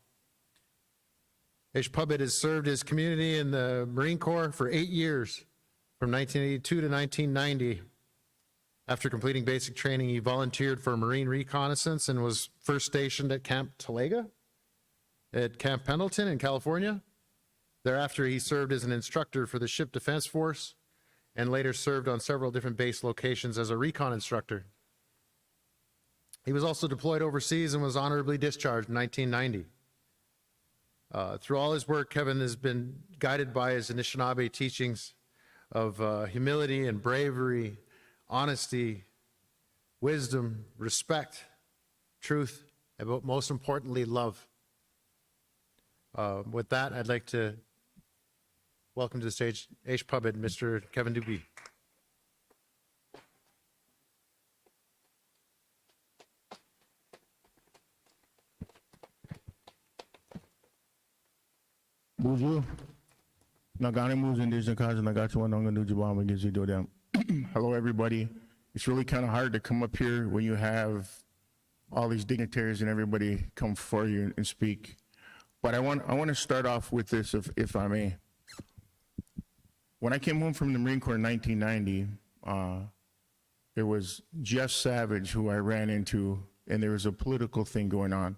Aish Pubid has served his community in the Marine Corps for 8 years, from 1982 to 1990. After completing basic training, he volunteered for Marine reconnaissance and was first stationed at Camp Talega at Camp Pendleton in California. Thereafter, he served as an instructor for the Ship Defense Force and later served on several different base locations as a recon instructor. He was also deployed overseas and was honorably discharged in 1990. Through all his work, Kevin has been guided by his Anishinaabe teachings of humility and bravery, honesty, wisdom, respect, truth, and most importantly, love. With that, I'd like to welcome to the stage Aish Pubid, Mr. Kevin Dupy. Nagani moves in Disney cars and I got you one on the Jabama gives you do them. Hello, everybody. It's really kind of hard to come up here when you have all these dignitaries and everybody come for you and speak. But I want to start off with this, if I may. When I came home from the Marine Corps in 1990, it was Jeff Savage who I ran into, and there was a political thing going on.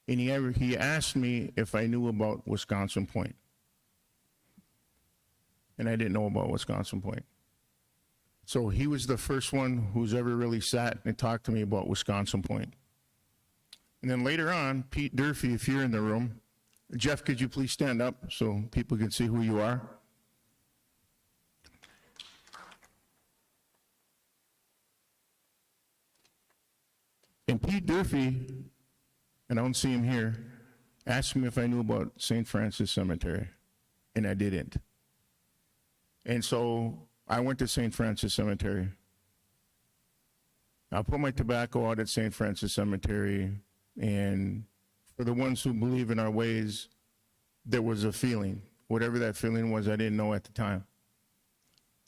And he asked me if I knew about Wisconsin Point. And I didn't know about Wisconsin Point. So he was the first one who's ever really sat and talked to me about Wisconsin Point. And then later on, Pete Durfee, if you're in the room, Jeff, could you please stand up so people can see who you are? And Pete Durfee, and I don't see him here, asked me if I knew about St. Francis Cemetery, and I didn't. And so I went to St. Francis Cemetery. I put my tobacco out at St. Francis Cemetery, and for the ones who believe in our ways, there was a feeling. Whatever that feeling was, I didn't know at the time.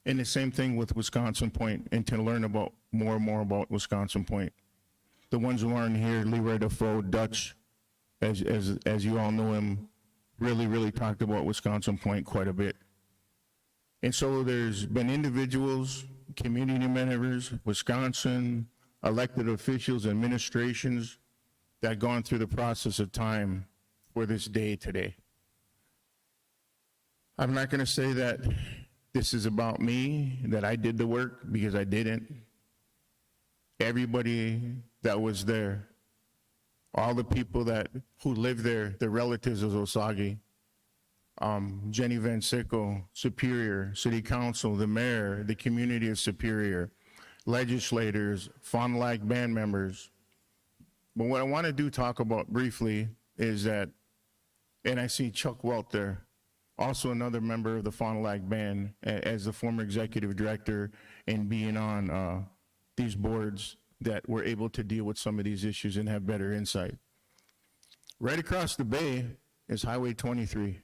And the same thing with Wisconsin Point, and to learn about more and more about Wisconsin Point. The ones who aren't here, Leroy Defoe, Dutch, as you all know him, really talked about Wisconsin Point quite a bit. And so there's been individuals, community members, Wisconsin, elected officials, administrations that have gone through the process of time for this day today. I'm not going to say that this is about me, that I did the work, because I didn't. Everybody that was there, all the people who lived there, the relatives of Osage, Jenny Van Sickle, Superior, City Council, the mayor, the community of Superior, legislators, Fond du Lac band members. But what I want to talk about briefly is that, and I see Chuck Welt there, also another member of the Fond du Lac band, as the former executive director and being on these boards that were able to deal with some of these issues and have better insight. Right across the bay is Highway 23.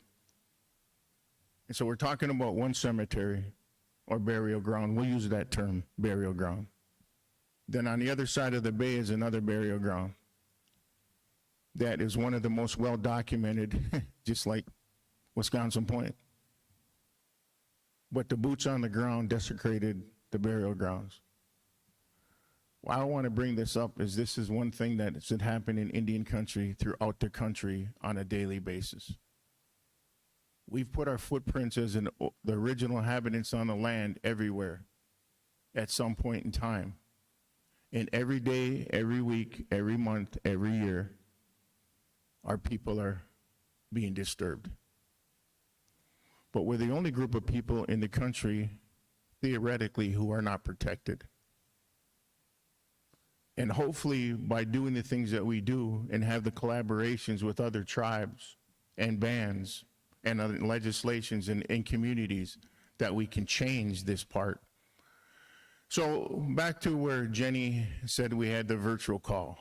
And so we're talking about one cemetery or burial ground. We'll use that term, burial ground. Then on the other side of the bay is another burial ground that is one of the most well-documented, just like Wisconsin Point. But the boots on the ground desecrated the burial grounds. Why I want to bring this up is this is one thing that should happen in Indian country throughout the country on a daily basis. We've put our footprints as the original inhabitants on the land everywhere at some point in time. And every day, every week, every month, every year, our people are being disturbed. But we're the only group of people in the country, theoretically, who are not protected. And hopefully, by doing the things that we do and have the collaborations with other tribes and bands and other legislations and communities, that we can change this part. So back to where Jenny said we had the virtual call.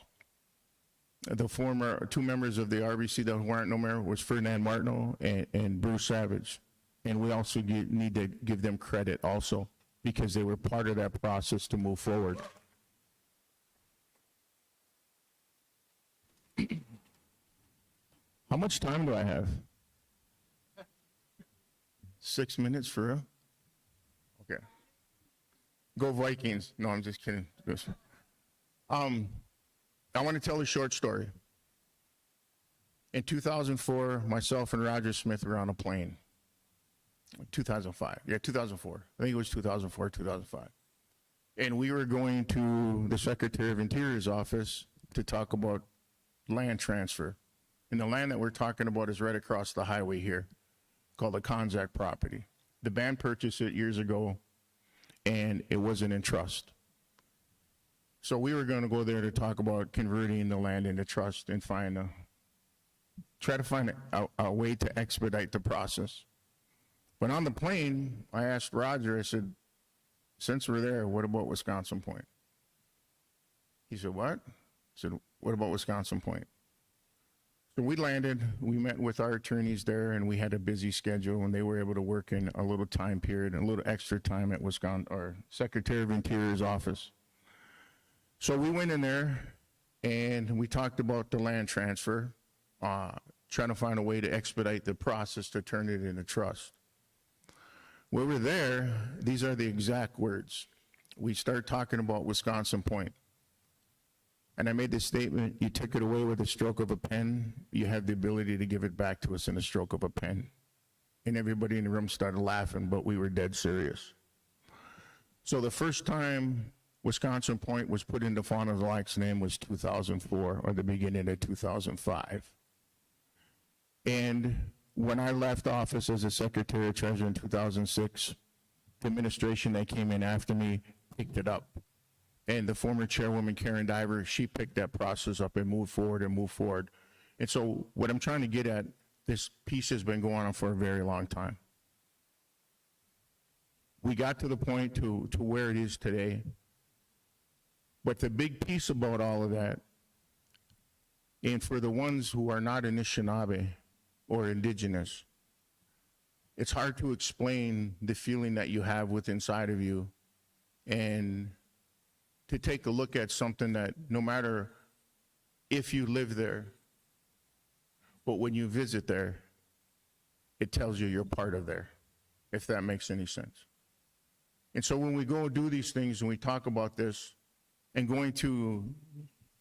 The former two members of the RBC that weren't no more was Ferdinand Martineau and Bruce Savage. And we also need to give them credit also, because they were part of that process to move forward. How much time do I have? 6 minutes for real? Okay. Go Vikings. No, I'm just kidding. I want to tell a short story. In 2004, myself and Roger Smith were on a plane. 2005. Yeah, 2004. I think it was 2004, 2005. And we were going to the Secretary of Interior's office to talk about land transfer. And the land that we're talking about is right across the highway here, called the Konzak property. The band purchased it years ago, and it wasn't in trust. So we were going to go there to talk about converting the land into trust and try to find a way to expedite the process. But on the plane, I asked Roger, I said, since we're there, what about Wisconsin Point? He said, what? I said, what about Wisconsin Point? So we landed, we met with our attorneys there, and we had a busy schedule, and they were able to work in a little time period, a little extra time at Wisconsin, or Secretary of Interior's office. So we went in there, and we talked about the land transfer, trying to find a way to expedite the process to turn it into trust. When we're there, these are the exact words. We start talking about Wisconsin Point. And I made this statement: you took it away with a stroke of a pen, you have the ability to give it back to us in a stroke of a pen. And everybody in the room started laughing, but we were dead serious. So the first time Wisconsin Point was put into Fond du Lac's name was 2004, or the beginning of 2005. And when I left office as a Secretary of Treasury in 2006, the administration that came in after me picked it up. And the former chairwoman, Karen Diver, she picked that process up and moved forward and moved forward. And so what I'm trying to get at, this piece has been going on for a very long time. We got to the point to where it is today. But the big piece about all of that, and for the ones who are not Anishinaabe or indigenous, it's hard to explain the feeling that you have within inside of you, and to take a look at something that no matter if you live there, but when you visit there, it tells you you're part of there, if that makes any sense. And so when we go do these things and we talk about this, and going to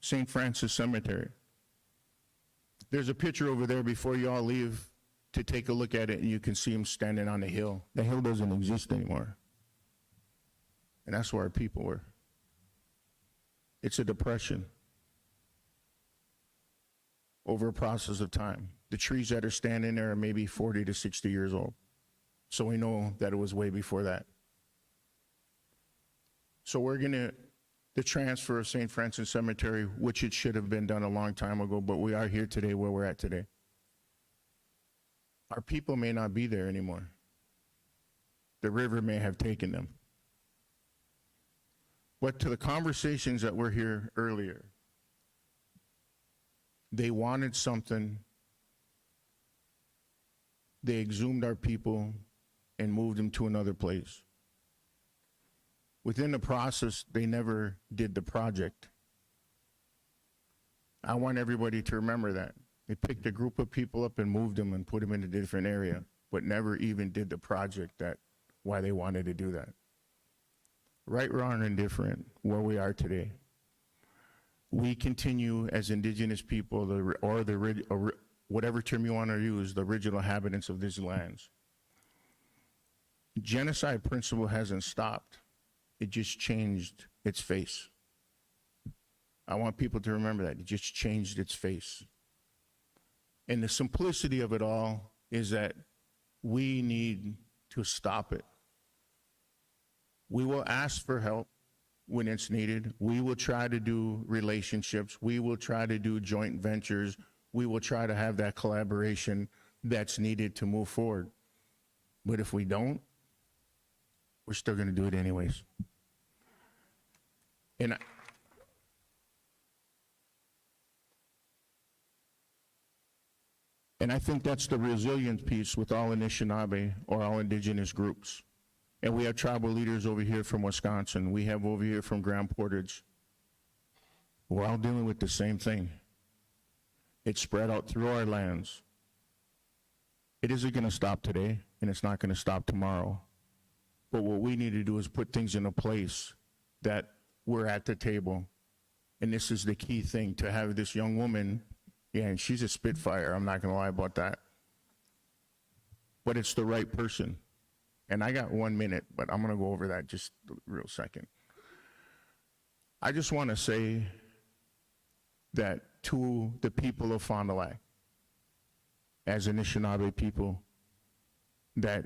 St. Francis Cemetery, there's a picture over there before you all leave to take a look at it, and you can see him standing on the hill. The hill doesn't exist anymore. And that's where our people were. It's a depression over a process of time. The trees that are standing there are maybe 40 to 60 years old. So we know that it was way before that. So we're gonna, the transfer of St. Francis Cemetery, which it should have been done a long time ago, but we are here today where we're at today. Our people may not be there anymore. The river may have taken them. But to the conversations that were here earlier, they wanted something. They exhumed our people and moved them to another place. Within the process, they never did the project. I want everybody to remember that. They picked a group of people up and moved them and put them in a different area, but never even did the project that why they wanted to do that. Right, wrong, or indifferent, where we are today, we continue as indigenous people, or whatever term you want to use, the original inhabitants of these lands. Genocide principle hasn't stopped. It just changed its face. I want people to remember that. It just changed its face. And the simplicity of it all is that we need to stop it. We will ask for help when it's needed. We will try to do relationships. We will try to do joint ventures. We will try to have that collaboration that's needed to move forward. But if we don't, we're still going to do it anyways. And I think that's the resilience piece with all Anishinaabe or all indigenous groups. And we have tribal leaders over here from Wisconsin. We have over here from Grand Portage. We're all dealing with the same thing. It's spread out through our lands. It isn't going to stop today, and it's not going to stop tomorrow. But what we need to do is put things in a place that we're at the table. And this is the key thing, to have this young woman, yeah, and she's a spitfire, I'm not going to lie about that. But it's the right person. And I got 1 minute, but I'm going to go over that just a real second. I just want to say that to the people of Fond du Lac, as Anishinaabe people, that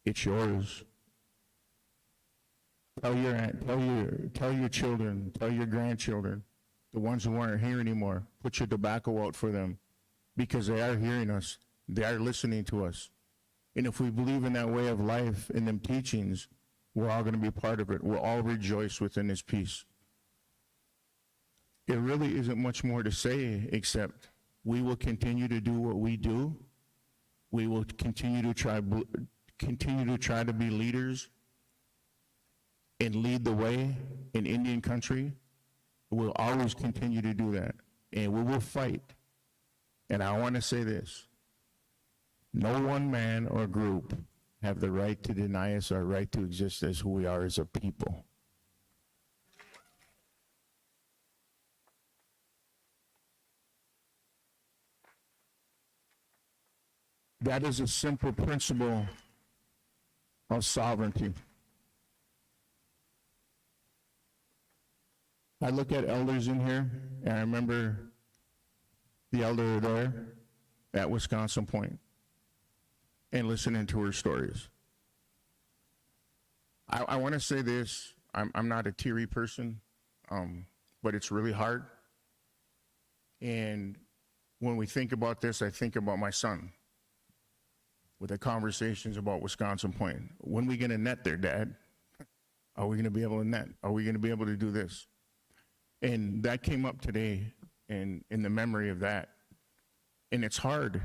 it's yours. Tell your children, tell your grandchildren, the ones who aren't here anymore, put your tobacco out for them, because they are hearing us, they are listening to us. And if we believe in that way of life, in them teachings, we're all going to be part of it. We'll all rejoice within this peace. There really isn't much more to say except We will continue to do what we do. We will continue to try to be leaders and lead the way in Indian country. We'll always continue to do that, and we will fight. And I want to say this: no one man or group have the right to deny us our right to exist as who we are as a people. That is a simple principle of sovereignty. I look at elders in here, and I remember the elder there at Wisconsin Point and listening to her stories. I want to say this. I'm not a teary person, but it's really hard. And when we think about this, I think about my son with the conversations about Wisconsin Point. When are we going to net there, Dad? Are we going to be able to net? Are we going to be able to do this? And that came up today in the memory of that. And it's hard.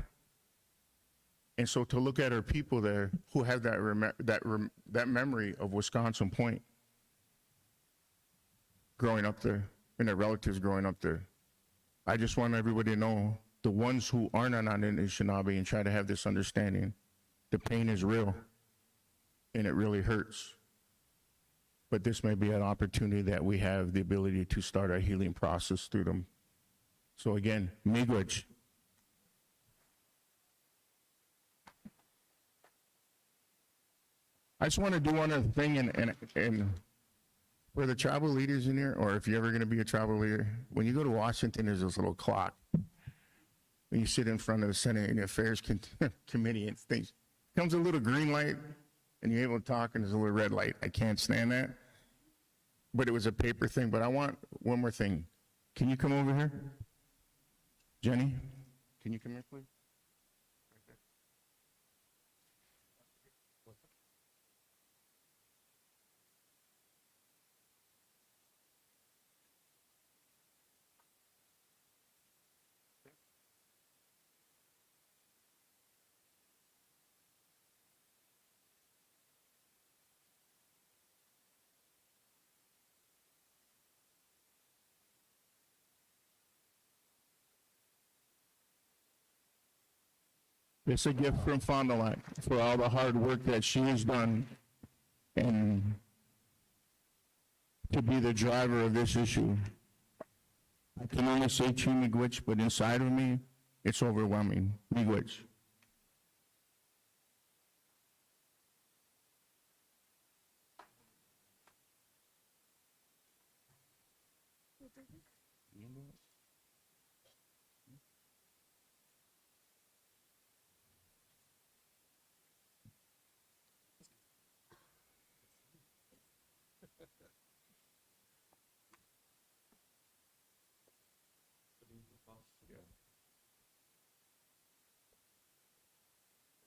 And so to look at our people there who have that memory of Wisconsin Point growing up there, and their relatives growing up there, I just want everybody to know, the ones who aren't on Anishinaabe and try to have this understanding, the pain is real, and it really hurts. But this may be an opportunity that we have the ability to start our healing process through them. So again, miigwech. I just want to do one other thing, and for the tribal leaders in here, or if you're ever going to be a tribal leader, when you go to Washington, there's this little clock. When you sit in front of the Senate and Affairs Committee and things, comes a little green light, and you're able to talk, and there's a little red light. I can't stand that. But it was a paper thing. But I want one more thing. Can you come over here? Jenny, can you come here, please? It's a gift from Fond du Lac for all the hard work that she has done and to be the driver of this issue. I can only say miigwech, but inside of me, it's overwhelming. Miigwech.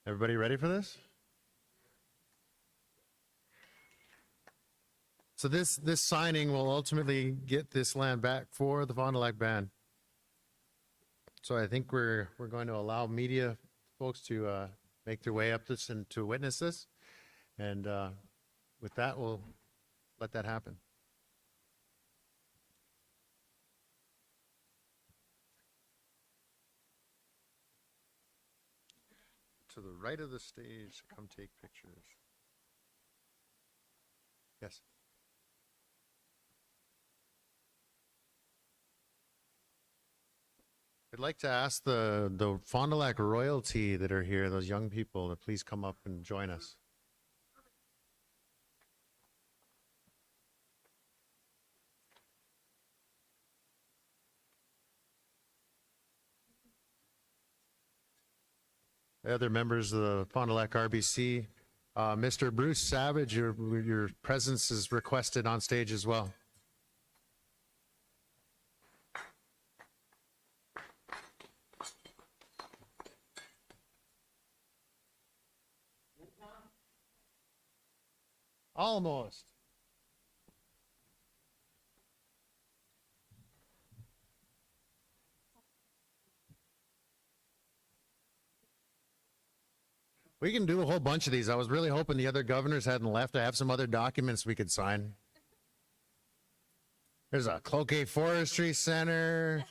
Everybody ready for this? So this signing will ultimately get this land back for the Fond du Lac Band. So I think we're going to allow media folks to make their way up this and to witness this. And with that, we'll let that happen. To the right of the stage, come take pictures. Yes. I'd like to ask the Fond du Lac royalty that are here, those young people, to please come up and join us. The other members of the Fond du Lac RBC, Mr. Bruce Savage, your presence is requested on stage as well. Almost. We can do a whole bunch of these. I was really hoping the other governors hadn't left. I have some other documents we could sign. There's a Cloquet Forestry Center.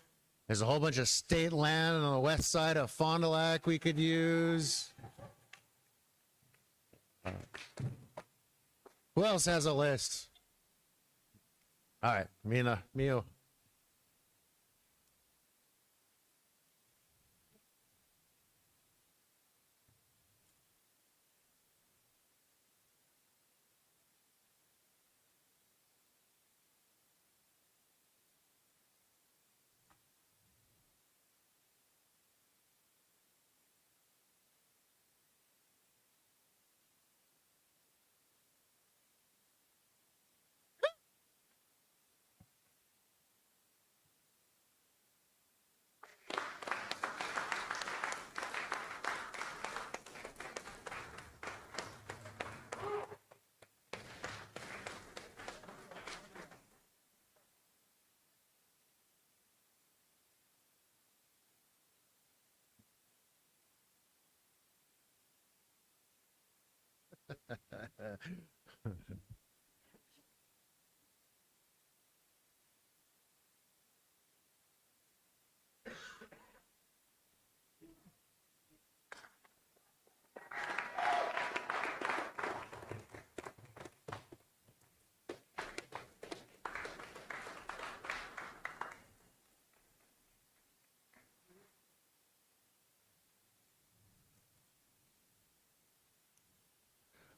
There's a whole bunch of state land on the west side of Fond du Lac we could use. Who else has a list? All right, Mio.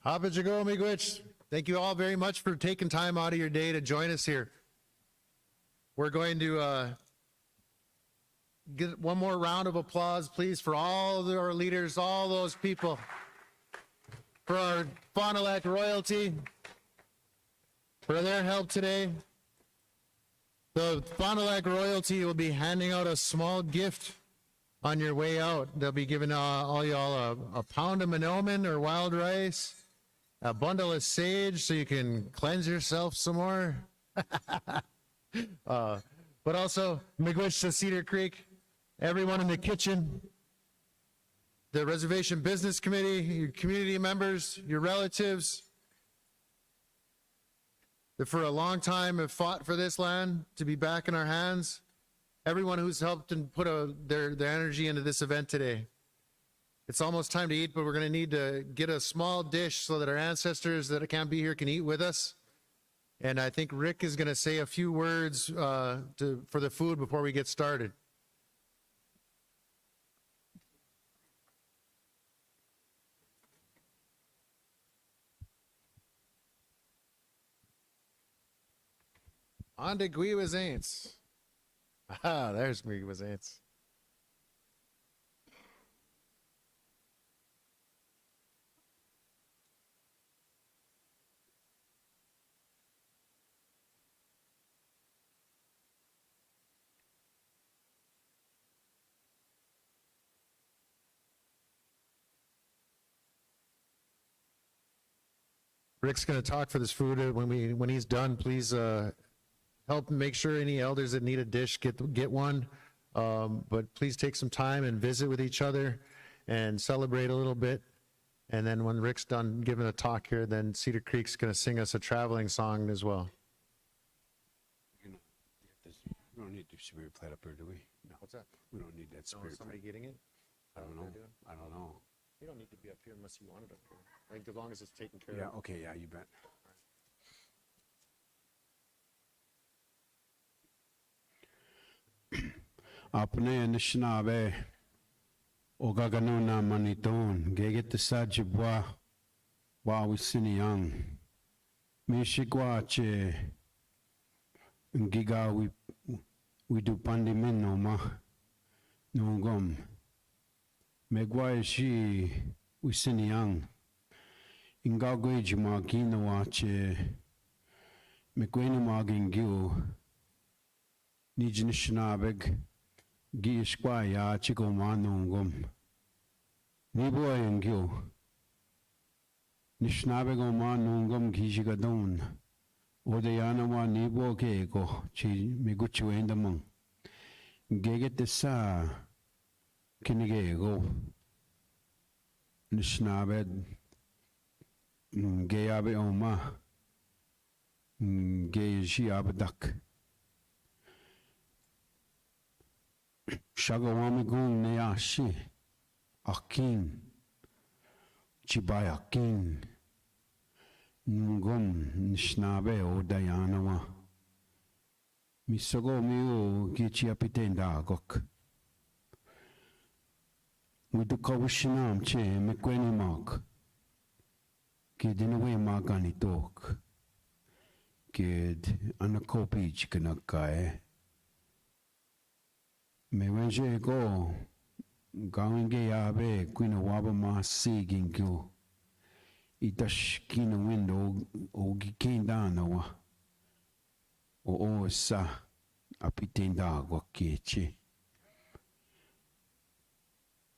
Hapajago Miigwech. Thank you all very much for taking time out of your day to join us here. We're going to get one more round of applause, please, for all of our leaders, all those people, for our Fond du Lac royalty, for their help today. The Fond du Lac royalty will be handing out a small gift on your way out. They'll be giving all y'all a pound of manoomin or wild rice, a bundle of sage so you can cleanse yourself some more. But also, Miigwech to Cedar Creek, everyone in the kitchen, the Reservation Business Committee, your community members, your relatives, that for a long time have fought for this land to be back in our hands, everyone who's helped and put their energy into this event today. It's almost time to eat, but we're going to need to get a small dish so that our ancestors that can't be here can eat with us. And I think Rick is going to say a few words for the food before we get started. On to Guiwazants. Ah, there's Guiwazants. Rick's going to talk for this food when he's done. Please help make sure any elders that need a dish get one. But please take some time and visit with each other and celebrate a little bit. And then when Rick's done giving a talk here, then Cedar Creek's going to sing us a traveling song as well. We don't need the spirit plate up here, do we? No. What's that? We don't need that spirit Somebody plate. getting it? I don't know. I don't know. You don't need to be up here unless you want it up here. I think as long as it's taken care Yeah, of. okay, yeah, you bet. Apne nishnabe o gaganuna maniton geget sajibwa wa wisiniang mishigwa che giga we do pandimin no ma no gom megwa shi wisiniang ingagwe jimagina wa che megwena magingyu nijnishnabeg Gishkwa ya chiko manungum. Nibo ayengyo. Nishnabe go manungum gishigadon. Odayana wa nibo keko chi miguchu endamong. Gegete sa kinigego. Nishnabed, Gayabe Oma, Gayabadak. Shagawamigung Neashi, Akin, Chibayakin, Ngum, Nishnabe o Dayanawa. Misogo miu Gichiapitenda Gok. With the Kawushinam Che, Mekweni Mark. Kid in a way Magani talk. Kid Anakopi Chikanakai. Me wenje go gawinge yabe kwina waba ma sigin kyo itash kina window o gikinda na wa o sa apitenda go keche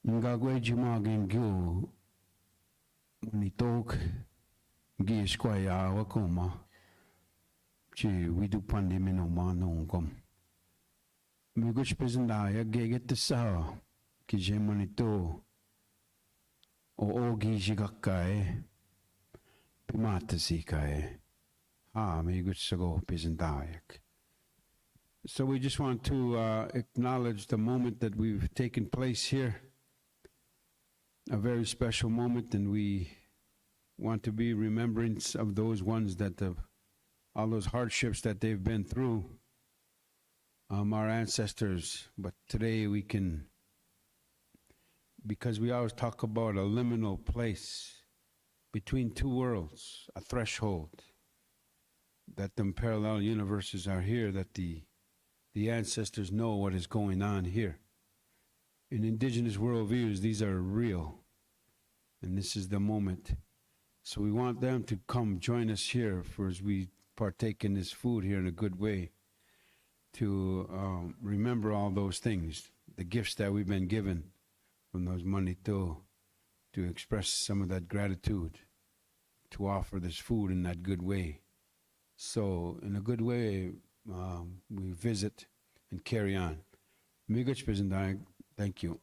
nga gweji magin kyo nitok gi squaya wa koma chi widu pandemi no ma no kom Migush Pezandaya geget the sa Kijemonito o Ogi Jigakae Pimata Sikae. Migush Sago Pezandayak. So we just want to acknowledge the moment that we've taken place here. A very special moment, and we want to be remembrance of those ones that all those hardships that they've been through. Our ancestors, but today we can, because we always talk about a liminal place between two worlds, a threshold, that the parallel universes are here, that the ancestors know what is going on here. In indigenous worldviews, these are real, and this is the moment. So we want them to come join us here for as we partake in this food here in a good way, to remember all those things, the gifts that we've been given from those manito, to express some of that gratitude, to offer this food in that good way. So in a good way, we visit and carry on. Thank you.